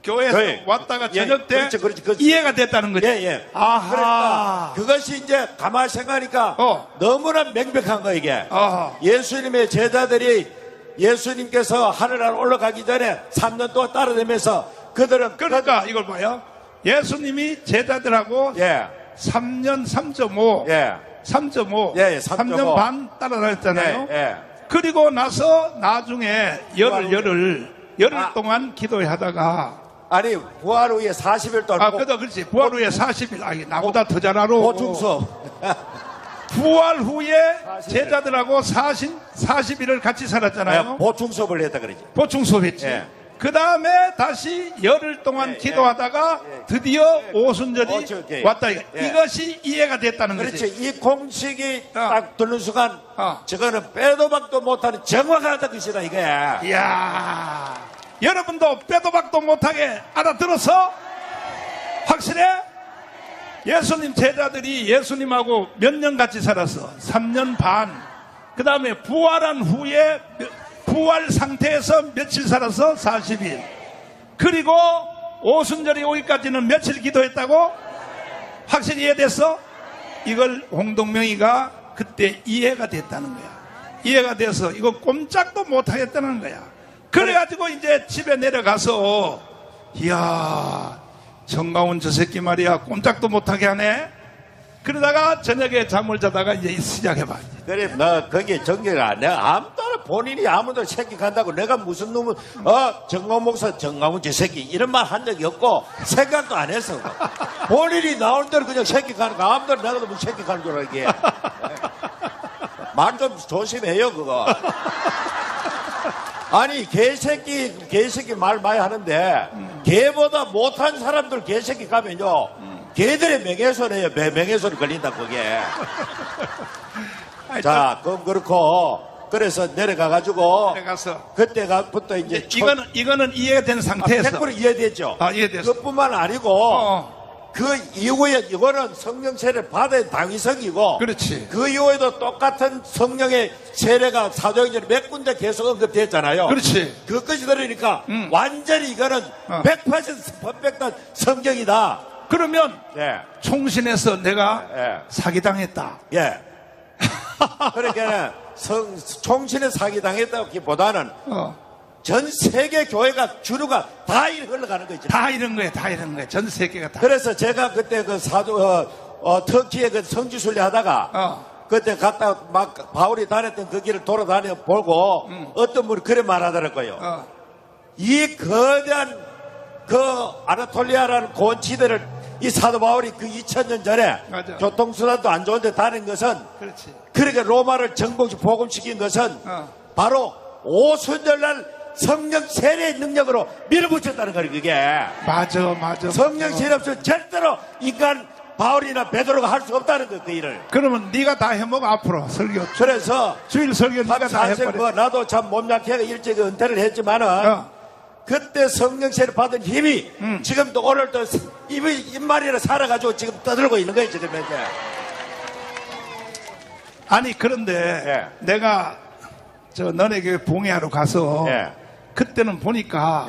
교회에서 네. 왔다가 예, 저녁 때 그렇지. 이해가 됐다는 거지. 예, 예. 아하. 그러니까 그것이 이제 가만히 생각하니까 너무나 명백한 거 이게. 아하. 예수님의 제자들이 예수님께서 하늘나라 올라가기 전에 3년 동안 따라다니면서 그들은 그러니까 이걸 봐요. 예수님이 제자들하고 예. 3년 3.5 예. 3.5 예, 예, 3.5. 3년 반 따라다녔잖아요. 예, 예. 그리고 나서 나중에 열흘 아. 동안 기도하다가 아니 부활 후에 40일 동안 그렇지. 부활 후에 40일. 아, 나보다 더 잘 알아. 보충소 부활 후에 제자들하고 40일을 같이 살았잖아요. 보충수업을 했다 그러지. 보충 수업했지. 예. 그 다음에 다시 열흘 동안 예, 기도하다가 예. 드디어 오순절이 오케이. 왔다. 예. 이것이 이해가 됐다는 그렇지. 거지. 이 공식이 딱 듣는 순간 저거는 빼도 박도 못하는 정확하다 것이다 이거야. 이야, 여러분도 빼도 박도 못하게 알아들어서 확실해? 예수님 제자들이 예수님하고 몇 년 같이 살았어? 3년 반. 그 다음에 부활한 후에 부활 상태에서 며칠 살았어? 40일. 그리고 오순절이 오기까지는 며칠 기도했다고? 확실히 이해됐어? 이걸 홍동명이가 그때 이해가 됐다는 거야. 이해가 돼서 이거 꼼짝도 못하겠다는 거야. 그래가지고 이제 집에 내려가서 이야, 정가운 저 새끼 말이야 꼼짝도 못하게 하네. 그러다가 저녁에 잠을 자다가 이제 시작해봐. 그래, 너 거기에 정결아. 내가 아무도 본인이 아무도 새끼 간다고 내가 무슨 놈은 정가운 목사 정가운 저 새끼 이런 말 한 적이 없고 생각도 안 했어. 본인이 나올 대로 그냥 새끼 가는 거 아무도 내가 무슨 새끼 가는 줄 알게. 말 좀 조심해요 그거. 아니 개새끼 말 많이 하는데 개보다 못한 사람들 개새끼 가면요 개들의 명예훼손이에요. 명예훼손이 걸린다 그게. 자 그럼 그렇고 그래서 내려가가지고 내려가서 그때가부터 이제 이거는 이해가 된 상태에서 100% 이해됐죠. 이해됐어. 그뿐만 아니고 그 이후에 이거는 성령 세례를 받은 당위성이고 그렇지. 그 이후에도 똑같은 성령의 세례가 사도행전에 몇 군데 계속 언급됐잖아요. 그렇지. 그것까지 들으니까 완전히 이거는 100% 퍼펙트한 성경이다. 그러면 예. 총신에서 내가 예. 사기당했다. 예. 그러니까 총신의 사기당했다기보다는 전 세계 교회가 주류가 다 흘러가는 거죠. 다 이런 거야. 전 세계가 다. 그래서 제가 그때 그 터키에 그 성지순례 하다가 그때 갔다 막 바울이 다녔던 그 길을 돌아다녀 보고 어떤 분이 그래 말하더라고요. 이 거대한 그 아나톨리아라는 고원지대를 이 사도 바울이 그 2000년 전에 맞아. 교통수단도 안 좋은데 다닌 것은 그렇지. 그렇게 로마를 정복시 복음시킨 것은 바로 오순절날 성령 세례의 능력으로 밀어붙였다는 거예요. 그게 맞아. 성령 세례 없으면 절대로 인간 바울이나 베드로가 할 수 없다는 거예요. 그 일을. 그러면 네가 다 해먹어 앞으로 설교. 그래서 주일 설교 네가 다 사실 해버려. 뭐 나도 참 몸 약해가 일찍 은퇴를 했지만은 그때 성령 세례 받은 힘이 지금도 오늘도 입말이라 살아가지고 지금 떠들고 있는 거예요. 지금 이제. 아니 그런데 내가 저 너네 교회 봉해하러 가서 그때는 보니까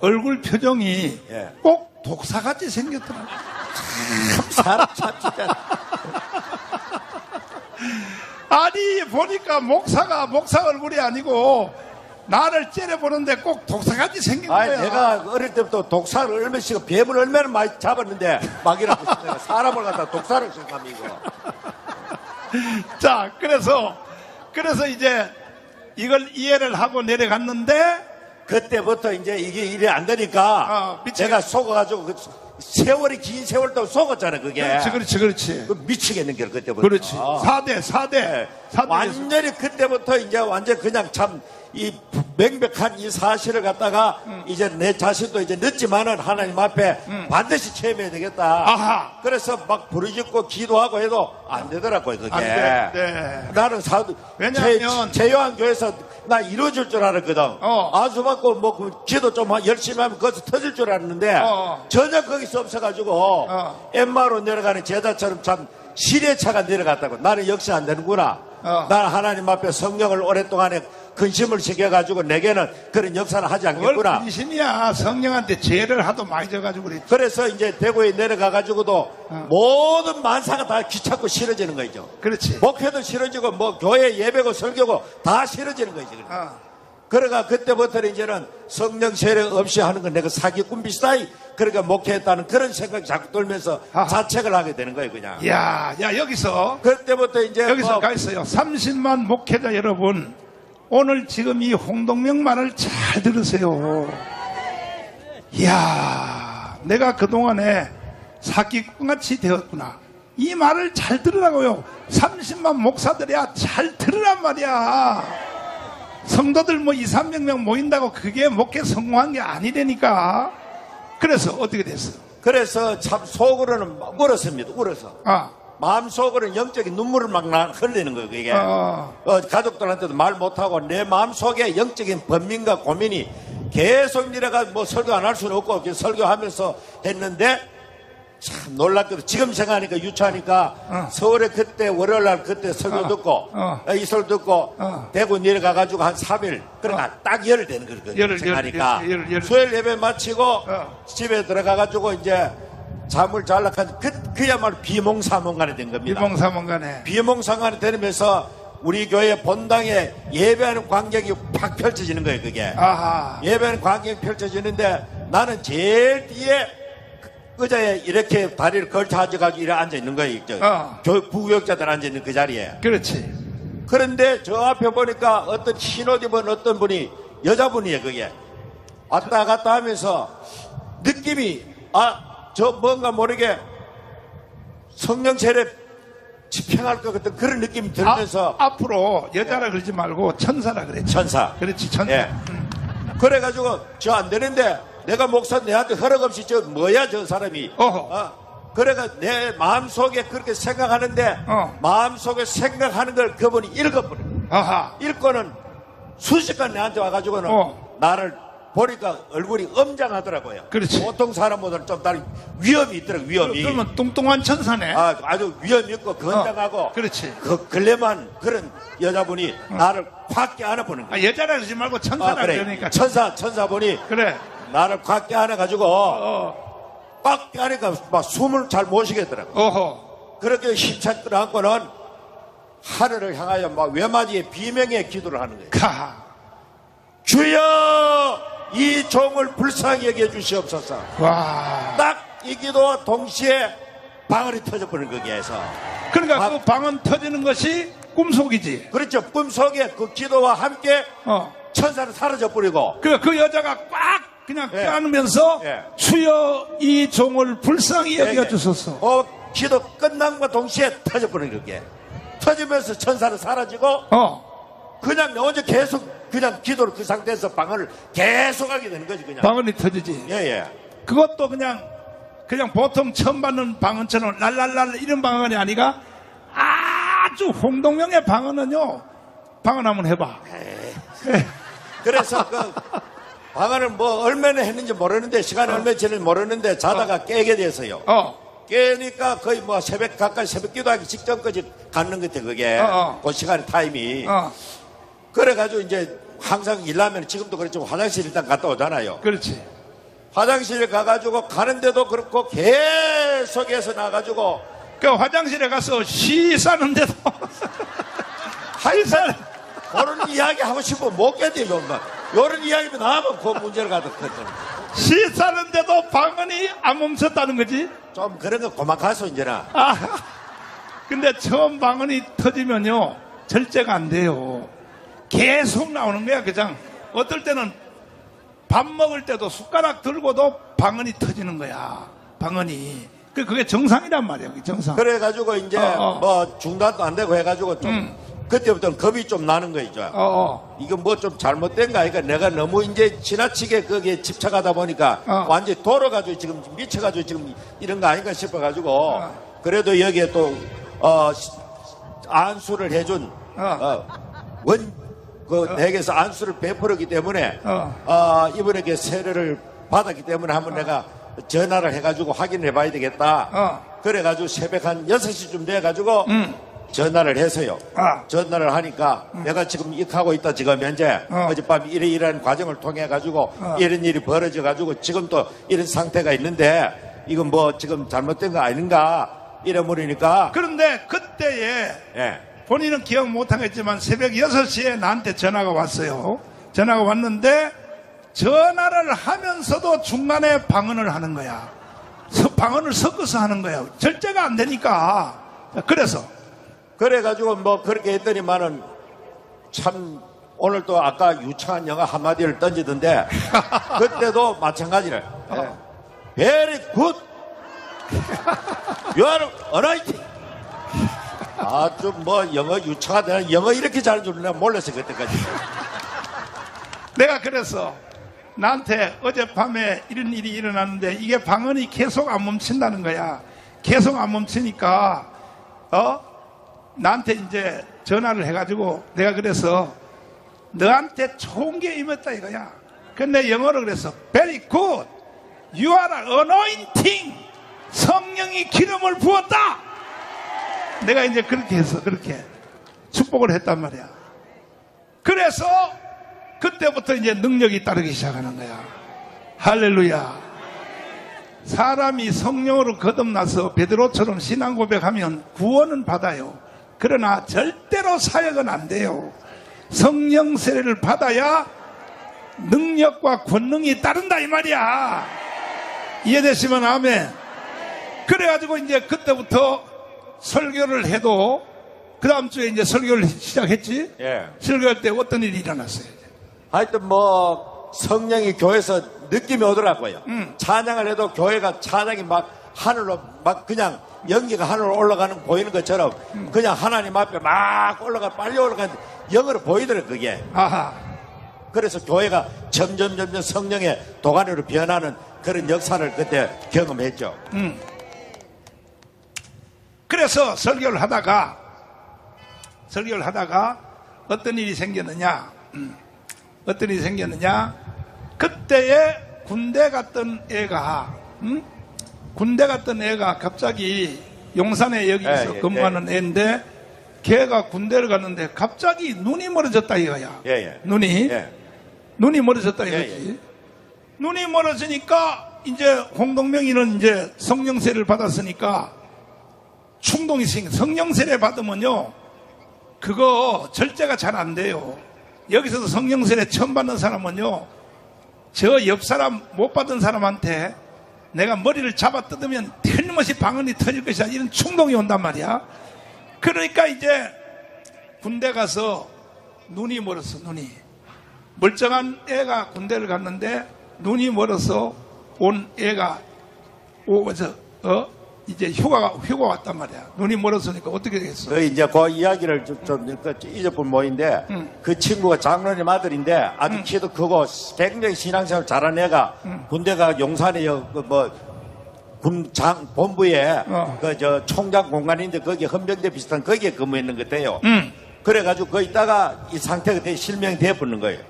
얼굴 표정이 꼭 독사같이 생겼더라고. 사람 참 진짜. 아니 보니까 목사 얼굴이 아니고 나를 째려보는데 꼭 독사같이 생긴 아니, 거야. 내가 어릴 때부터 독사를 얼마씩 뱀을 얼마나 많이 잡았는데 막이라고 생각해. 사람을 갖다 독사를 생각하면 이거. 자, 그래서 이제 이걸 이해를 하고 내려갔는데 그때부터 이제 이게 일이 안 되니까 미치겠- 제가 속아가지고 세월이 긴 세월 동안 속았잖아 그게. 그렇지. 그 미치겠는 게 그때부터. 그렇지. 4대. 네. 완전히 그때부터 이제 완전 그냥 참 이 명백한 이 사실을 갖다가 이제 내 자신도 이제 늦지만은 하나님 앞에 반드시 체험해야 되겠다. 아하. 그래서 막 부르짖고 기도하고 해도 안 되더라고요 그게. 안 돼. 네. 나는 왜냐하면- 제요한 교회에서 나 이루어질 줄 알았거든. 아수받고 뭐 그 기도 좀 열심히 하면 거기서 터질 줄 알았는데 전혀 거기서 없어가지고 엠마로 내려가는 제자처럼 참 시내차가 내려갔다고. 나는 역시 안 되는구나. 나는 하나님 앞에 성령을 오랫동안에 근심을 시켜가지고 내게는 그런 역사를 하지 뭘 않겠구나. 근심이야. 성령한테 죄를 하도 많이 져가지고 그랬지. 그래서 이제 대구에 내려가가지고도 모든 만사가 다 귀찮고 싫어지는 거죠. 그렇지. 목회도 싫어지고 뭐 교회 예배고 설교고 다 싫어지는 거죠. 그러니까 그때부터는 이제는 성령 세례 없이 하는 건 내가 사기꾼 비슷하이 그러니까 목회했다는 그런 생각이 자꾸 들면서 자책을 하게 되는 거예요 그냥. 야, 여기서 그때부터 이제 여기서 가 있어요. 30만 목회자 여러분, 오늘 지금 이 홍동명 말을 잘 들으세요. 이야, 내가 그동안에 사기꾼같이 되었구나. 이 말을 잘 들으라고요. 30만 목사들이야 잘 들으란 말이야. 성도들 뭐 2, 300명 모인다고 그게 목회 성공한 게 아니라니까. 그래서 어떻게 됐어? 그래서 참 속으로는 막 울었습니다. 울어서. 마음속으로는 영적인 눈물을 막 흘리는 거예요 그게. 가족들한테도 말 못하고 내 마음속에 영적인 번민과 고민이 계속 내려가 뭐 설교 안 할 수는 없고 설교하면서 했는데 참 놀랍게도 지금 생각하니까 유치하니까 서울에 그때 월요일날 그때 설교 듣고 이설 듣고 대구 내려가가지고 한 3일 그러니까 딱 열흘 되는 거거든요. 생각하니까 수요일 예배 마치고 집에 들어가가지고 이제 잠을 잘락한 그야말로 비몽사몽간이 된 겁니다. 비몽사몽간이 되면서 우리 교회 본당에 예배하는 광경이 팍 펼쳐지는 거예요 그게. 예배하는 광경이 펼쳐지는데 나는 제일 뒤에 의자에 이렇게 다리를 걸쳐 앉아가지고 이렇게 앉아있는 거예요. 부교육자들 앉아있는 그 자리에. 그렇지. 그런데 저 앞에 보니까 어떤 흰옷 입은 어떤 분이 여자분이에요 그게. 왔다 갔다 하면서 느낌이 저 뭔가 모르게 성령 세례 집행할 것 같은 그런 느낌이 들면서 앞으로 여자라 그러지 말고 천사라 그랬지. 천사. 그렇지, 천사. 예. 그래가지고 저 안 되는데 내가 목사 내한테 허락 없이 저 뭐야 저 사람이. 그래가 내 마음속에 그렇게 생각하는데 마음속에 생각하는 걸 그분이 읽어버려. 읽고는 순식간 내한테 와가지고는 나를 보니까 얼굴이 엄장하더라고요. 그렇지. 보통 사람보다는 좀 다른 위험이 있더라고요. 위험이. 그러면 뚱뚱한 천사네. 아주 위험 있고 건장하고. 그렇지. 근래만 그런 여자분이 나를 확 껴안아보는 거예요. 여자라 그러지 말고 천사라 그래. 그러니까. 천사분이 그래. 나를 확 껴안아가지고 꽉 껴안으니까 막 숨을 잘 못 쉬겠더라고. 그렇게 힘차게 끌어안고는 하늘을 향하여 막 외마디에 비명의 기도를 하는 거예요. 주여 이 종을 불쌍히 여겨 주시옵소서. 딱 이 기도와 동시에 방언이 터져버린 거기에서. 그러니까 그 방언 터지는 것이 꿈속이지. 그렇죠. 꿈속에 그 기도와 함께 천사는 사라져버리고. 그 여자가 꽉 그냥 껴안으면서 주여 이 종을 불쌍히 여겨주소서. 기도 끝남과 동시에 터져버린 거기에. 터지면서 천사는 사라지고 그냥 나 혼자 계속 그냥 기도를 그 상태에서 방언을 계속하게 되는 거지 그냥. 방언이 터지지. 예. 그것도 그냥 보통 처음 받는 방언처럼 랄랄랄 이런 방언이 아니라 아주 홍동명의 방언은요. 방언 한번 해봐. 그래서 그 방언을 뭐 얼마나 했는지 모르는데 시간이 얼마나 지는지 모르는데 자다가 깨게 돼서요. 깨니까 거의 뭐 새벽 가까이 새벽 기도하기 직전까지 갔는 것 같아 그게. 그 시간의 타임이. 그래가지고 이제 항상 일하면 지금도 그렇지만 화장실 일단 갔다 오잖아요. 그렇지. 화장실에 가가지고 가는데도 그렇고 계속해서 나가지고 그 화장실에 가서 시 싸는데도 하여튼 그런 이야기 하고 싶으면 못 깨대요. 이런 이야기만 나면 그 문제를 가득거든. 시 싸는데도 방언이 안 멈췄다는 거지. 좀 그런 거 고막하소 이제나. 근데 처음 방언이 터지면요 절제가 안 돼요. 계속 나오는 거야. 그냥 어떨 때는 밥 먹을 때도 숟가락 들고도 방언이 터지는 거야. 방언이. 그게 정상이란 말이야. 그게 정상. 그래가지고 이제 뭐 중단도 안 되고 해가지고 좀 그때부터는 겁이 좀 나는 거죠. 이거 뭐 좀 잘못된 거 아니까 내가 너무 이제 지나치게 거기에 집착하다 보니까 완전히 돌아가지고 지금 미쳐가지고 지금 이런 거 아닌가 싶어가지고 그래도 여기에 또 안수를 해준 내게서 안수를 베풀었기 때문에 이분에게 세례를 받았기 때문에 한번 내가 전화를 해가지고 확인해 봐야 되겠다. 그래가지고 새벽 한 6시쯤 돼가지고 전화를 해서요. 전화를 하니까 내가 지금 익하고 있다. 지금 현재 어젯밤 이러이러한 과정을 통해 가지고 이런 일이 벌어져 가지고 지금 또 이런 상태가 있는데 이건 뭐 지금 잘못된 거 아닌가 이래버리니까. 그런데 그때에 본인은 기억 못하겠지만 새벽 6시에 나한테 전화가 왔어요. 전화가 왔는데 전화를 하면서도 중간에 방언을 하는 거야. 방언을 섞어서 하는 거야. 절제가 안 되니까. 그래가지고 뭐 그렇게 했더니만은 참 오늘 또 아까 유창한 영어 한마디를 던지던데 그때도 마찬가지를 Very good. You are alright. 아주 뭐 영어 유창하다. 영어 이렇게 잘하는 줄 내가 몰랐어 그때까지. 내가 그래서 나한테 어젯밤에 이런 일이 일어났는데 이게 방언이 계속 안 멈춘다는 거야. 계속 안 멈추니까 나한테 이제 전화를 해가지고 내가 그래서 너한테 좋은 게 임했다 이거야. 근데 영어로 그래서 Very good. You are anointing. 성령이 기름을 부었다. 내가 이제 그렇게 해서 그렇게 축복을 했단 말이야. 그래서 그때부터 이제 능력이 따르기 시작하는 거야. 할렐루야. 사람이 성령으로 거듭나서 베드로처럼 신앙 고백하면 구원은 받아요. 그러나 절대로 사역은 안 돼요. 성령 세례를 받아야 능력과 권능이 따른다 이 말이야. 이해되시면 아멘. 그래가지고 이제 그때부터 설교를 해도 그 다음 주에 이제 설교를 시작했지. 설교할 때 어떤 일이 일어났어요? 하여튼 뭐 성령이 교회에서 느낌이 오더라고요. 찬양을 해도 교회가 찬양이 막 하늘로 막 그냥 연기가 하늘로 올라가는 보이는 것처럼 그냥 하나님 앞에 막 빨리 올라가는데 영으로 보이더라고요 그게. 그래서 교회가 점점 성령의 도가니로 변하는 그런 역사를 그때 경험했죠. 그래서 설교를 하다가 어떤 일이 생겼느냐? 그때에 군대 갔던 애가 갑자기 용산에 여기서 근무하는 애인데 걔가 군대를 갔는데 갑자기 눈이 멀어졌다 이거야. 눈이 멀어졌다 이거지. 눈이 멀어지니까 이제 홍동명이는 이제 성령세를 받았으니까 충동이 생겨. 성령세례 받으면요 그거 절제가 잘 안 돼요. 여기서도 성령세례 처음 받는 사람은요 저 옆 사람 못 받은 사람한테 내가 머리를 잡아 뜯으면 틀림없이 방언이 터질 것이다 이런 충동이 온단 말이야. 그러니까 이제 군대 가서 눈이 멀었어. 눈이 멀쩡한 애가 군대를 갔는데 눈이 멀어서 온 애가 이제 휴가 왔단 말이야. 눈이 멀었으니까 어떻게 되겠어? 이제 그 이야기를 좀 잊어본 모인데 그 친구가 장로님 아들인데 아주 키도 크고 굉장히 신앙생활 잘하는 애가 군대가 용산에 군장 본부에 총장 공간인데 거기 헌병대 비슷한 거기에 근무했는 것 같아요. 그래가지고 거기 있다가 이 상태가 실명이 돼버리는 거예요.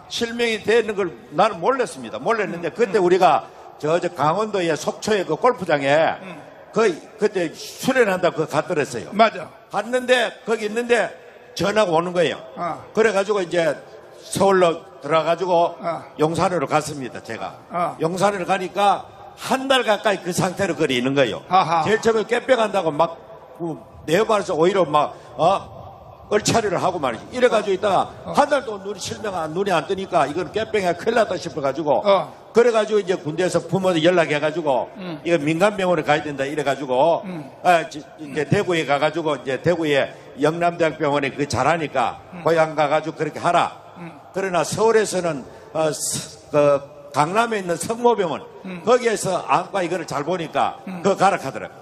실명이 되는 걸 나는 몰랐는데 그때 우리가 저 강원도의 속초의 그 골프장에 그때 수련한다 그거 갔더랬어요. 맞아. 갔는데 거기 있는데 전화가 오는 거예요. 그래가지고 이제 서울로 들어가가지고 용산으로 갔습니다. 제가 용산으로 가니까 한 달 가까이 그 상태로 거기 있는 거예요. 제일 처음에 꿰빼간다고 막 내어봐서 오히려 막 얼차리를 하고 말이지. 이래가지고 있다가 한 달 동안 눈이 안 뜨니까 이건 깨병이야 큰일 났다 싶어가지고 그래가지고 이제 군대에서 부모들 연락해가지고 이거 민간병원에 가야 된다 이래가지고 이제 대구에 가가지고 이제 대구에 영남대학병원에 그 잘하니까 고향 가가지고 그렇게 하라. 그러나 서울에서는 강남에 있는 성모병원 거기에서 안과 이거를 잘 보니까 그거 가락하더라고.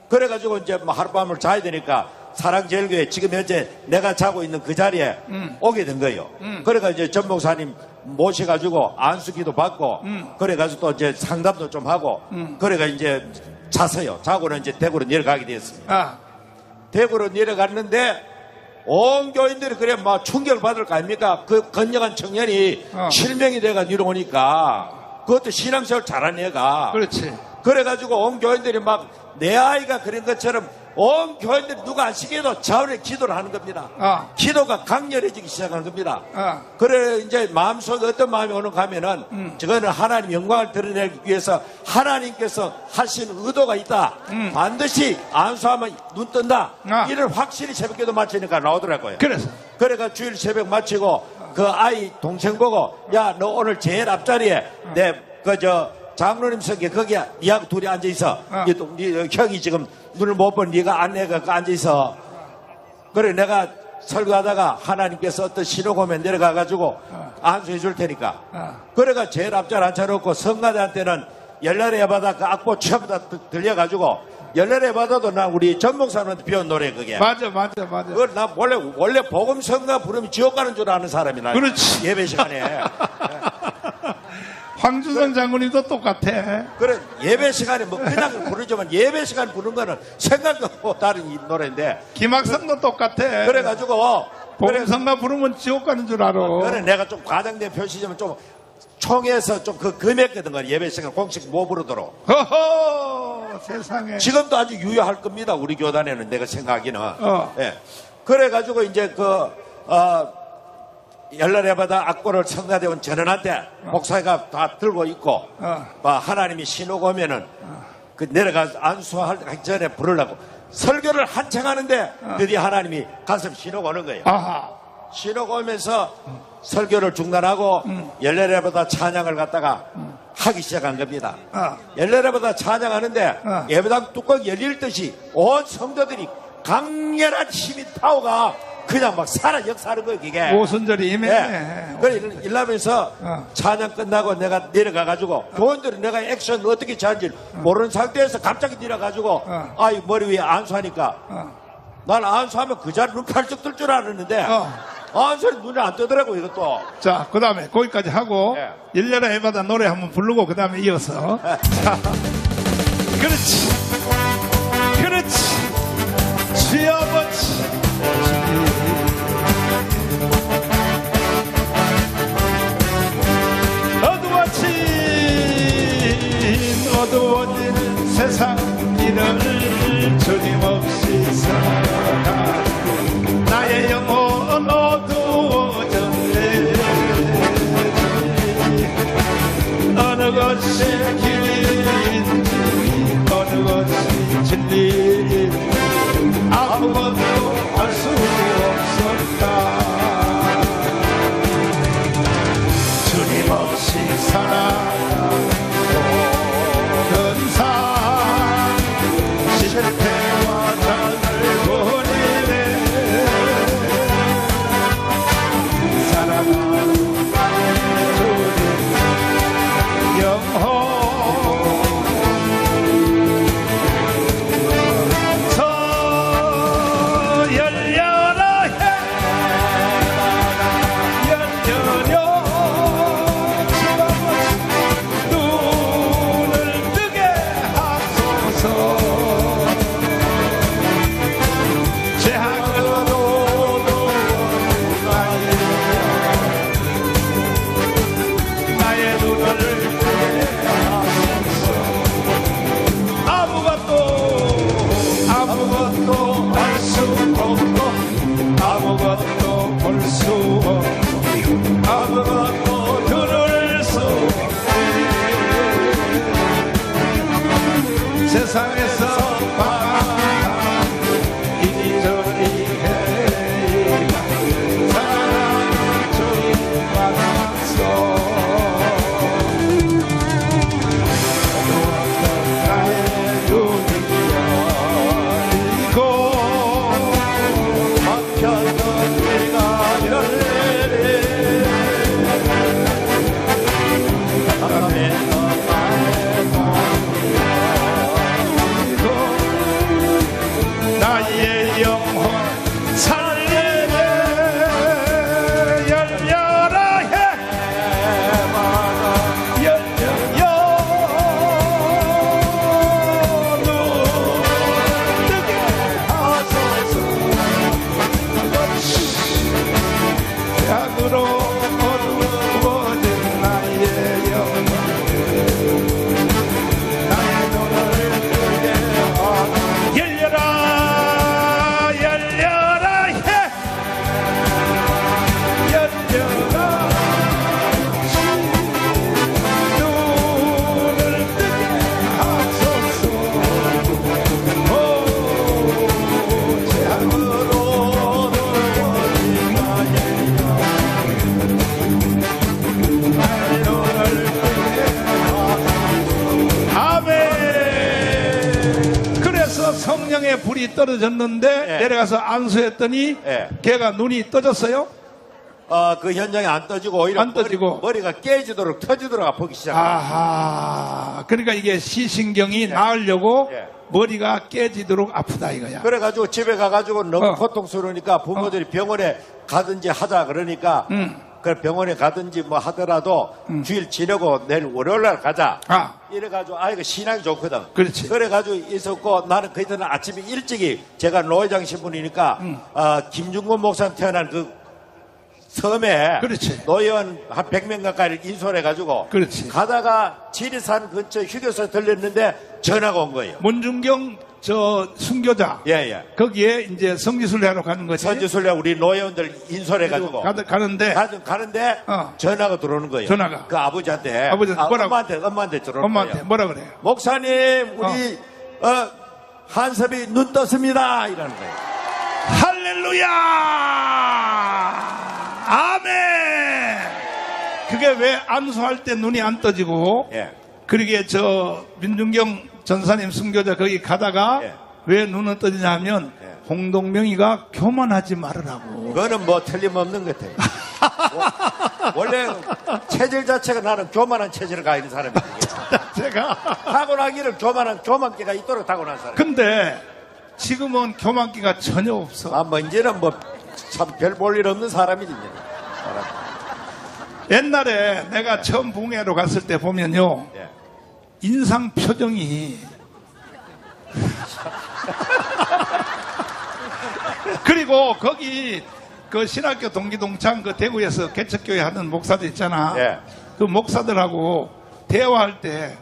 그래가지고 이제 뭐 하룻밤을 자야 되니까 사랑제일교회 지금 현재 내가 자고 있는 그 자리에 오게 된 거예요. 그래가 이제 전 목사님 모셔가지고 안수기도 받고 그래가지고 또 이제 상담도 좀 하고 그래가 이제 잤어요. 자고는 이제 대구로 내려가게 되었습니다. 아, 대구로 내려갔는데 온 교인들이 그래 막 충격을 받을 거 아닙니까? 그 건강한 청년이 실명이 돼가 내려오니까 그것도 신앙생활 잘하는 애가 그렇지. 그래가지고 온 교인들이 막 내 아이가 그런 것처럼 온 교인들이 누가 안 시켜도 자원에 기도를 하는 겁니다. 기도가 강렬해지기 시작하는 겁니다. 그래 이제 마음속에 어떤 마음이 오는가 하면은 저거는 하나님 영광을 드러내기 위해서 하나님께서 하신 의도가 있다. 반드시 안수하면 눈 뜬다. 이를 확실히 새벽기도 마치니까 나오더라고요. 그래가 주일 새벽 마치고 그 아이 동생 보고 야 너 오늘 제일 앞자리에 내 장로님 석에 거기야 니하고 둘이 앉아있어. 네 형이 지금 눈을 못 본 네가 안내가 앉아있어. 그래 내가 설교하다가 하나님께서 어떤 신호가 오면 내려가가지고 안수해 줄 테니까. 그래가 제일 앞자리 앉혀놓고 성가대한테는 열날의 바다 그 악보 처음 다 들려가지고 열날의 바다도 나 우리 전 목사님한테 배운 노래 그게. 맞아. 그걸 나 원래 복음 성가 부르면 지옥 가는 줄 아는 사람이 나. 그렇지. 예배 시간에. 황주선 장군님도 똑같아. 그래 예배 시간에 뭐 그냥 부르지만 예배 시간 부르는 거는 생각도 없고 다른 이 노래인데 김학성도 똑같아. 그래가지고 복음성가 부르면 지옥 가는 줄 알아. 그래 내가 좀 과장된 표시지만 좀 총에서 좀 그 금했거든 거 예배 시간 공식 못 부르도록. 허허 세상에. 지금도 아주 유효할 겁니다 우리 교단에는 내가 생각하기는. 예. 그래가지고 이제 열날의 바다 악보를 성가대원 전원한테 목사가 다 들고 있고 하나님이 신호가 오면은 그 내려가서 안수하기 전에 부르려고 설교를 한창 하는데 드디어 하나님이 가슴 신호가 오는 거예요. 신호가 오면서 설교를 중단하고 열날의 바다 찬양을 갖다가 하기 시작한 겁니다. 열날의 바다 찬양하는데 예배당 뚜껑 열릴 듯이 온 성도들이 강렬한 힘이 파워가 그냥 막 역사하는 거예요, 이게. 오순절이 임해. 네. 그래, 이러면서 찬양 끝나고 내가 내려가가지고, 교원들은 내가 액션 어떻게 취하는지 모르는 상태에서 갑자기 내려가지고, 아이, 머리 위에 안수하니까, 난 안수하면 그 자리 눈 팔쩍 뜰 줄 알았는데, 안수는 눈에 안 뜨더라고, 이것도. 자, 그 다음에 거기까지 하고, 열려라 해바다 노래 한번 부르고, 그 다음에 이어서. 자, 그렇지. 주여버지. 어두워진 세상 일을 끊임없이 살아가 나의 영혼 어두워졌네. 어느 것이 길인지 어느 것이 진리인지 아무것도 알 수 없었다. 주님 없이 살아가고 근사 실패와 장을 보내네. 사랑하는 나의 주님 영혼 세상에서 이리저리 해 사랑하는 주님 만났어. 나의 눈이 열리고 막혔던 길가 열리네. 성령의 불이 떨어졌는데 예. 내려가서 안수했더니 예. 걔가 눈이 떠졌어요? 그 현장에 안 떠지고 오히려 안 떠지고. 머리가 깨지도록 터지도록 아프기 시작합니다. 아하. 그러니까 이게 시신경이 나으려고 예. 머리가 깨지도록 아프다 이거야. 그래가지고 집에 가가지고 너무 어. 고통스러우니까 부모들이 병원에 가든지 하자 그러니까 그 병원에 가든지 뭐 하더라도 주일 지내고 내일 월요일날 가자. 아. 이래가지고 아이가 신앙이 좋거든. 그렇지. 그래가지고 있었고 나는 그때는 아침에 일찍이 제가 노회장 신분이니까 김중곤 목사님 태어난 그 섬에 그렇지. 노회원 한 100명 가까이를 인솔해가지고 그렇지. 가다가 지리산 근처 휴게소에 들렸는데 전화가 온 거예요. 문중경 저 순교자 예예. 거기에 이제 성지순례하러 가는 거지. 선지순례 우리 노회원들 인솔해가지고 가는데 가는데 어. 전화가 들어오는 거예요. 전화가. 그 아버지한테 아버지한테 뭐라고? 엄마한테 들어오는 엄마한테 거예요. 뭐라 그래요? 목사님 우리 한섭이 눈 떴습니다 이러는 거예요. 할렐루야! 아멘! 그게 왜 안수할 때 눈이 안 떠지고 예. 그러게 저 민중경 전사님 순교자 거기 가다가 예. 왜 눈은 떠지냐 하면 예. 홍동명이가 교만하지 말으라고. 그거는 뭐 틀림없는 것 같아요. 원래 체질 자체가 나는 교만한 체질을 가진 사람이에요. 제가 타고나기를 교만기가 있도록 타고난 사람. 근데 지금은 교만기가 전혀 없어. 뭐 이제는 뭐 참 별 볼 일 없는 사람이지. 이제. 옛날에 내가 처음 붕해로 갔을 때 보면요. 예. 인상 표정이 그리고 거기 그 신학교 동기동창 그 대구에서 개척교회 하는 목사들 있잖아. 예. 그 목사들하고 대화할 때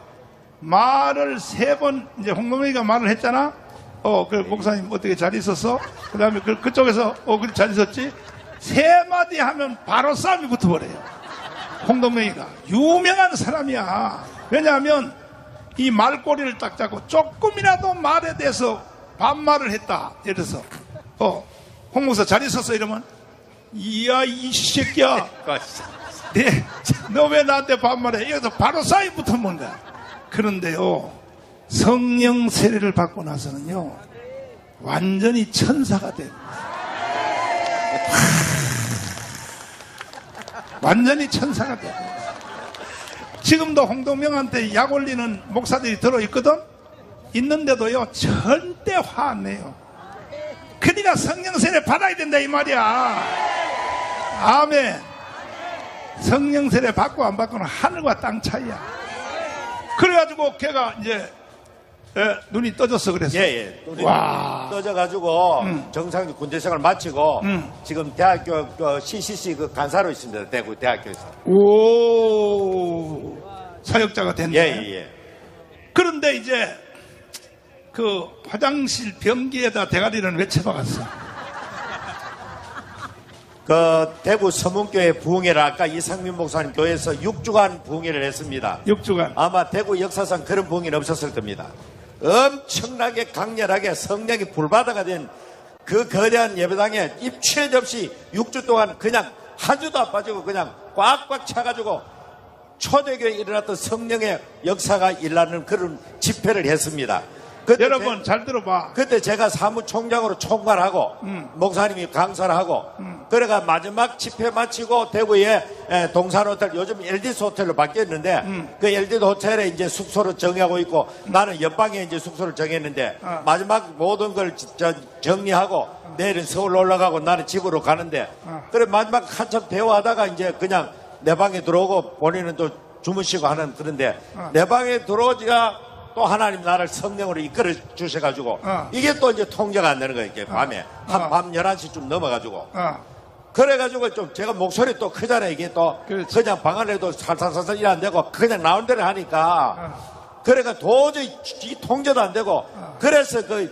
말을 3번 이제 홍범이가 말을 했잖아. 그 목사님 어떻게 잘 있었어? 그 다음에 그쪽에서 그래 잘 있었지? 3마디 하면 바로 싸움이 붙어버려요. 홍동명이가 유명한 사람이야. 왜냐하면 이 말꼬리를 딱 잡고 조금이라도 말에 대해서 반말을 했다. 예를 들어서 홍 목사 잘 있었어 이러면 이야 이 새끼야 너 왜 나한테 반말해? 이래서 바로 싸움이 붙어본 거야. 그런데요 성령 세례를 받고 나서는요 완전히 천사가 돼. 완전히 천사가 돼. 지금도 홍동명한테 약 올리는 목사들이 들어있거든. 있는데도요 절대 화 안 내요. 그러니까 성령 세례 받아야 된다 이 말이야. 아멘. 성령 세례 받고 안 받고는 하늘과 땅 차이야. 그래가지고 걔가 이제 눈이 떠졌어 그랬어. 예. 와. 떠져가지고 정상 군대생활 마치고 지금 대학교 CCC 그 간사로 있습니다. 대구 대학교에서. 오. 사역자가 됐네. 예. 그런데 이제 그 화장실 변기에다 대가리를 왜 쳐박았어? 그 대구 서문교회 부흥회를 아까 이상민 목사님 교회에서 6주간 부흥회를 했습니다. 6주간. 아마 대구 역사상 그런 부흥회는 없었을 겁니다. 엄청나게 강렬하게 성령이 불바다가 된 그 거대한 예배당에 입추에 없이 6주 동안 그냥 한 주도 안 빠지고 그냥 꽉꽉 차가지고 초대교회에 일어났던 성령의 역사가 일어나는 그런 집회를 했습니다. 그때 여러분 잘 들어봐. 그때 제가 사무총장으로 총괄하고 목사님이 강사를 하고 그래가 마지막 집회 마치고 대구에 동산호텔 요즘 LDS 호텔로 바뀌었는데 그 LDS 호텔에 이제 숙소를 정하고 있고 나는 옆방에 이제 숙소를 정했는데 마지막 모든 걸 정리하고 내일은 서울 올라가고 나는 집으로 가는데 그래 마지막 한참 대화하다가 이제 그냥 내 방에 들어오고 본인은 또 주무시고 하는 그런데 내 방에 들어오지가 또 하나님 나를 성령으로 이끌어 주셔가지고 이게 또 이제 통제가 안 되는 거예요. 이렇게 밤에 밤 11시쯤 넘어가지고 그래가지고 좀 제가 목소리 또 크잖아요. 이게 또 그렇지. 그냥 방 안에도 살살살살 일 안 되고 그냥 나온 대로 하니까 그래가 도저히 이 통제도 안 되고 그래서 그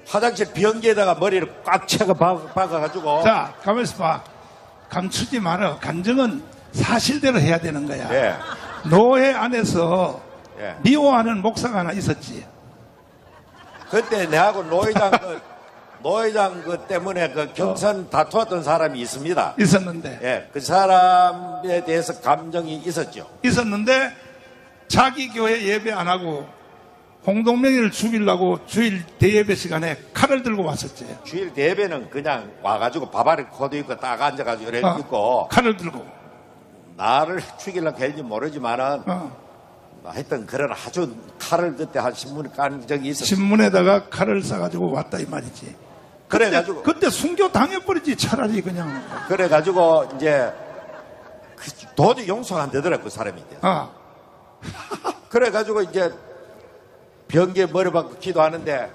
화장실 변기에다가 머리를 꽉 채가 박아가지고 자 가만히 있어봐. 감추지 말아. 간증은 사실대로 해야 되는 거야. 예. 노회 안에서 예. 미워하는 목사가 하나 있었지. 그때 내하고 노회장 그 때문에 그 경선 다투었던 사람이 있습니다. 있었는데. 예, 그 사람에 대해서 감정이 있었죠. 있었는데 자기 교회 예배 안 하고 홍동명이를 죽이려고 주일 대예배 시간에 칼을 들고 왔었지. 주일 대회는 그냥 와가지고 밥알에 코도 있고 딱 앉아가지고 이래 있고 칼을 들고. 나를 죽이려고 했는지 모르지만은 하여튼 그런 아주 칼을 그때 한 신문에 깐 적이 있었어. 신문에다가 칼을 싸가지고 왔다 이 말이지. 그래가지고 그때 순교 당해버리지 차라리 그냥. 그래가지고 이제 도저히 용서가 안 되더라 그 사람이. 그래가지고 이제 변기에 머리 박고 기도하는데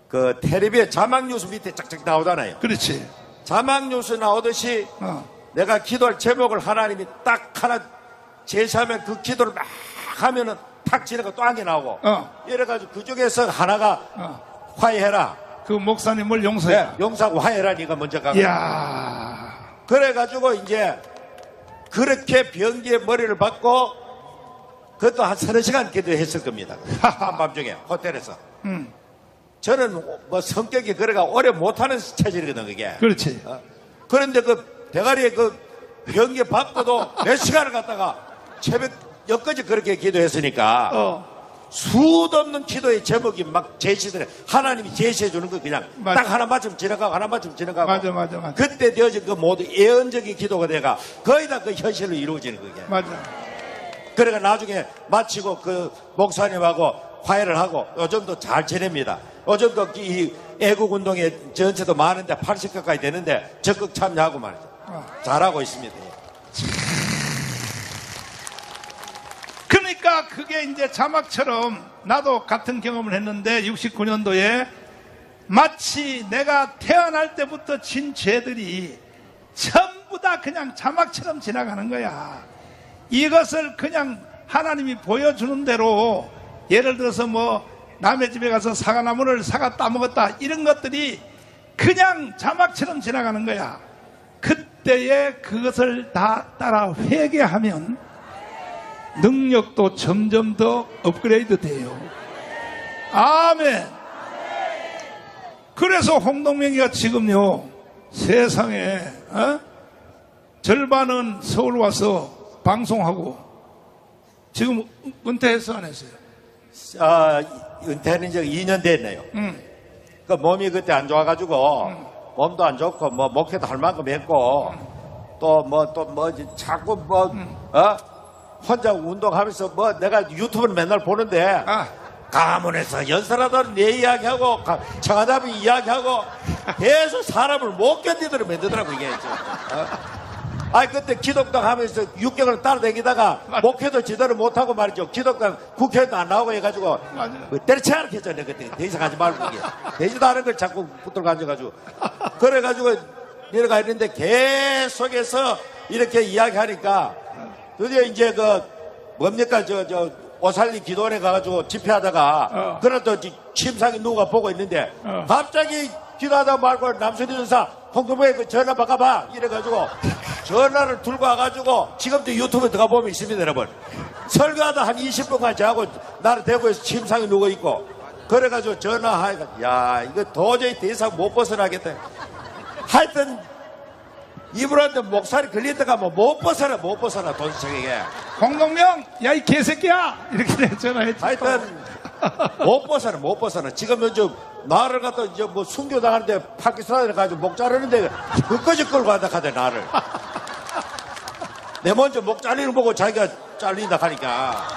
그 텔레비에 자막 뉴스 밑에 짝짝 나오잖아요. 그렇지. 자막 뉴스 나오듯이 내가 기도할 제목을 하나님이 딱 하나 제시하면 그 기도를 막 하면은 탁 지나가 또 한 개 나오고 이래가지고 그 중에서 하나가 화해해라. 그 목사님을 용서해. 네, 용서하고 화해라니까 먼저 가고. 이야. 그래가지고 이제 그렇게 변기에 머리를 박고 그것도 한 3시간 기도했을 겁니다. 한밤중에 호텔에서. 저는 뭐 성격이 그래가 오래 못하는 체질이거든 그게. 그렇지. 그런데 그 대가리에 그 변기에 박고도 몇 시간을 갔다가 새벽 여기까지 그렇게 기도했으니까 수도 없는 기도의 제목이 막 제시되네. 하나님이 제시해 주는 거 그냥 맞아. 딱 하나 맞춤 지나가고 하나 맞춤 지나가고. 맞아. 그때 되어진 그 모두 예언적인 기도가 돼가 거의 다 그 현실로 이루어지는 그게. 맞아. 그래가 나중에 마치고 그 목사님하고 화해를 하고 요즘도 잘 지냅니다. 요즘도 이 애국운동에 전체도 많은데 80 가까이 되는데 적극 참여하고 말이죠. 잘하고 있습니다. 그러니까 그게 이제 자막처럼 나도 같은 경험을 했는데 69년도에 마치 내가 태어날 때부터 진 죄들이 전부 다 그냥 자막처럼 지나가는 거야. 이것을 그냥 하나님이 보여주는 대로 예를 들어서 뭐 남의 집에 가서 사과나무를 사과 따먹었다 이런 것들이 그냥 자막처럼 지나가는 거야. 그때에 그것을 다 따라 회개하면 능력도 점점 더 업그레이드 돼요. 아멘. 그래서 홍동명이가 지금요 세상에 절반은 서울 와서 방송하고 지금 은퇴했어 안 했어요? 은퇴는 이제 2년 됐네요. 그 몸이 그때 안 좋아가지고 몸도 안 좋고 뭐 목회도 할 만큼 했고 또 뭐 자꾸 혼자 운동하면서 뭐 내가 유튜브를 맨날 보는데 가문에서 연설하던 내 이야기하고 청와답이 이야기하고 계속 사람을 못 견디도록 만들더라고 이게. 그때 기독당 하면서 6개월 따라다니다가 목회도 제대로 못하고 말이죠. 기독당 국회도 안 나오고 해가지고 때려치 않게 했잖아요. 그때 더 이상 하지 말고 이게 되지도 않은 걸 자꾸 붙들고 앉아가지고 그래가지고 내려가 있는데 계속해서 이렇게 이야기하니까 드디어 이제 그 뭡니까 저 오살리 기도원에 가가지고 집회하다가 그래도 침상에 누가 보고 있는데 갑자기 기도하다 말고 남순희 전사 홍동명에 그 전화 바꿔봐 이래가지고 전화를 들고 와가지고 지금도 유튜브에 들어가 보면 있습니다 여러분. 설교하다 한 20분간 자고 나를 대구에서 침상에 누워있고 그래가지고 전화하니까 야 이거 도저히 더 이상 못 벗어나겠다. 하여튼 이분한테 목살이 걸리다가 뭐 못 벗어나 돈수청에게. 홍동명 야 이 개새끼야 이렇게 전화했지. 하여튼 못 벗어나 지금 이제 나를 갖다 이제 뭐 순교당하는데 파키스탄에 가지고 목 자르는데 끝까지 끌고 간다 하대 나를. 내 먼저 목 잘리는 거 보고 자기가 잘린다 하니까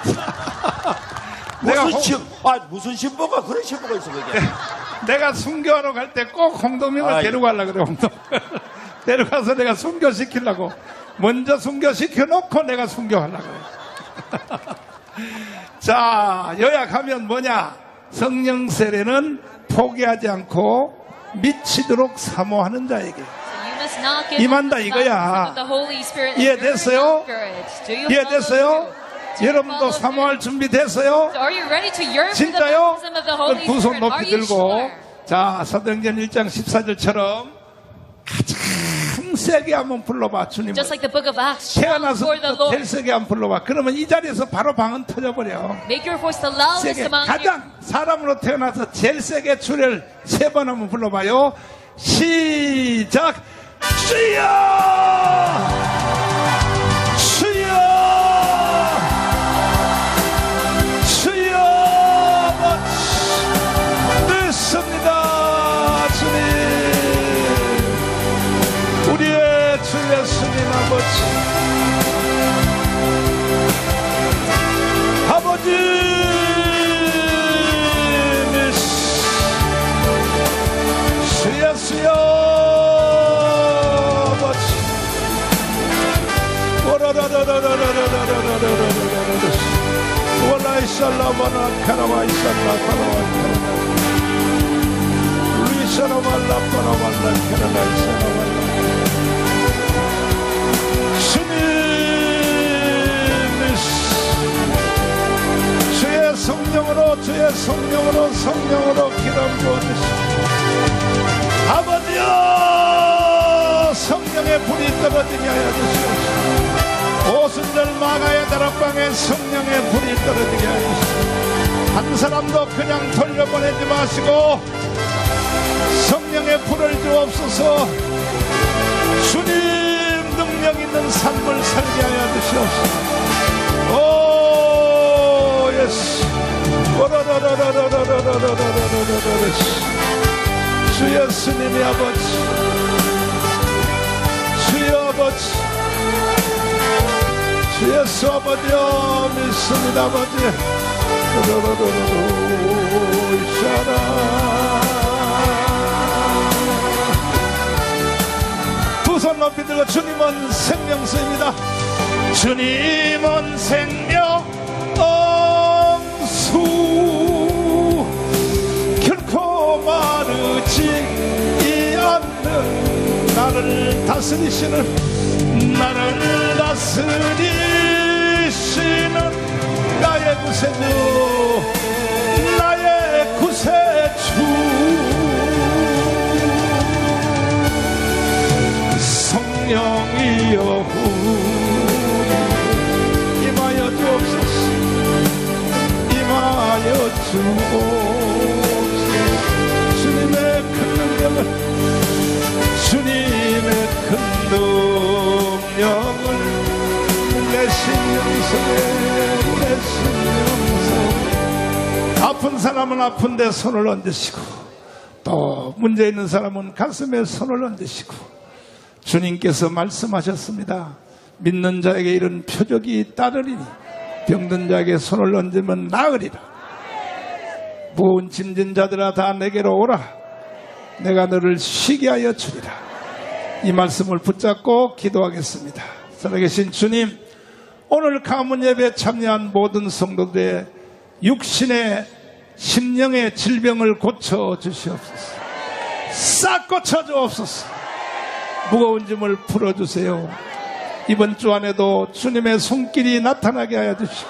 무슨 신부가 그런 신부가 있어 그게. 내가 순교하러 갈 때 꼭 홍동명을 데리고 가려고 그래. 홍동명 데려가서 내가 순교시키려고 먼저 순교시켜놓고 내가 순교하려고 그래. 자 요약하면 뭐냐. 성령 세례는 포기하지 않고 미치도록 사모하는 자에게. 임한다 이거야. 이해됐어요? 이해됐어요? 여러분도 사모할 준비 됐어요? 진짜요? 두 손 높이 들고 자 사도행전 1장 14절처럼 가장 세게 한번 불러봐 주님. Just like the book of Acts, 태어나서 for the Lord. 제일 세게 한번 불러봐. 그러면 이 자리에서 바로 방언 터져버려. Make your voice the loudest 세게 among you. 가장 사람으로 태어나서 제일 세게 주를 3번 한번 불러봐요. 시작. 주여 주여 주여 이살라바나 카라바 이살라 카라바 리사라발라 카라발라 카라바 이살라발라 주님 주의 성령으로 기름 부어주시고 아버지여 성령의 불이 떨어지게 하여 주시옵소서. 오순절 마가의 다락방에 성령의 불이 떨어지게 하여 주시옵소서. 한 사람도 그냥 돌려보내지 마시고 성령의 불을 주옵소서. 주님 능력 있는 삶을 살게 하여 주시옵소서. 오 예수 주 예수님이 아버지 주여 아버지 주 예수 아버지여 믿습니다 아버지 두 손 높이 들고 주님은 생명수입니다. 주님은 생명수 결코 마르지 않는 나를 다스리시는 나의 구세주 나의 구세주 성령이여 임하여 주옵소서. 임하여 주옵소서. 주님의 큰 능력을 내 심령속에 아픈 사람은 아픈데 손을 얹으시고 또 문제 있는 사람은 가슴에 손을 얹으시고 주님께서 말씀하셨습니다. 믿는 자에게 이런 표적이 따르리니 병든 자에게 손을 얹으면 나으리라. 무거운 짐진 자들아 다 내게로 오라. 내가 너를 쉬게 하여 주리라. 이 말씀을 붙잡고 기도하겠습니다. 살아계신 주님, 오늘 가문 예배에 참여한 모든 성도들의 육신의 심령의 질병을 고쳐 주시옵소서. 싹 고쳐 주옵소서. 무거운 짐을 풀어주세요. 이번 주 안에도 주님의 손길이 나타나게 하여 주시고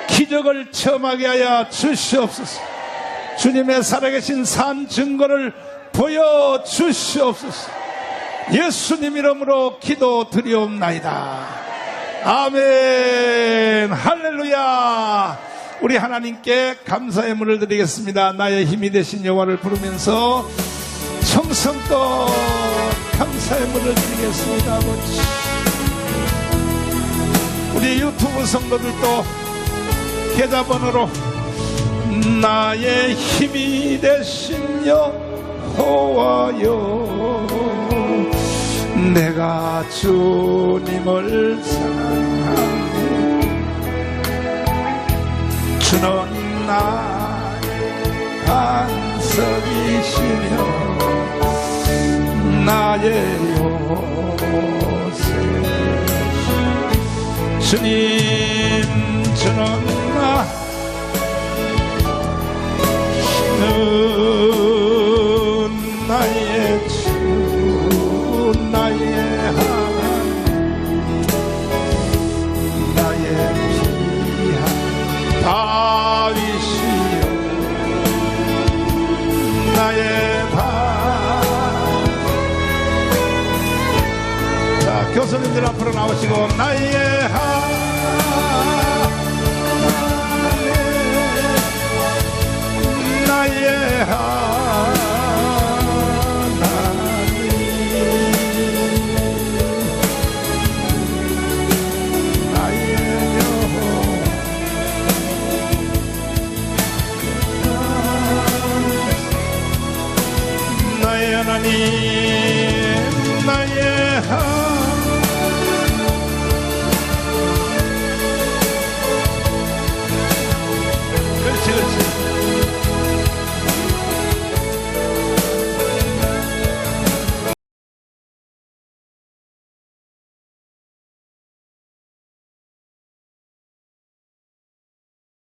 기적을 체험하게 하여 주시옵소서. 주님의 살아계신 산 증거를 보여주시옵소서. 예수님 이름으로 기도드리옵나이다. 아멘. 할렐루야. 우리 하나님께 감사의 문을 드리겠습니다. 나의 힘이 되신 여호와를 부르면서 정성껏 감사의 문을 드리겠습니다. 아버지, 우리 유튜브 성도들도 계좌번호로 나의 힘이 되신 여호와여, 내가 주님을 사랑하네. 주는 나의 반석이시며 나의 요새. 주님, 주는 나의 주, 나의 하나님, 나의 귀한 다윗이여, 나의 반. 자, 교수님들 앞으로 나오시고 나의 나의 하나님, 나의 그렇지, 그렇지.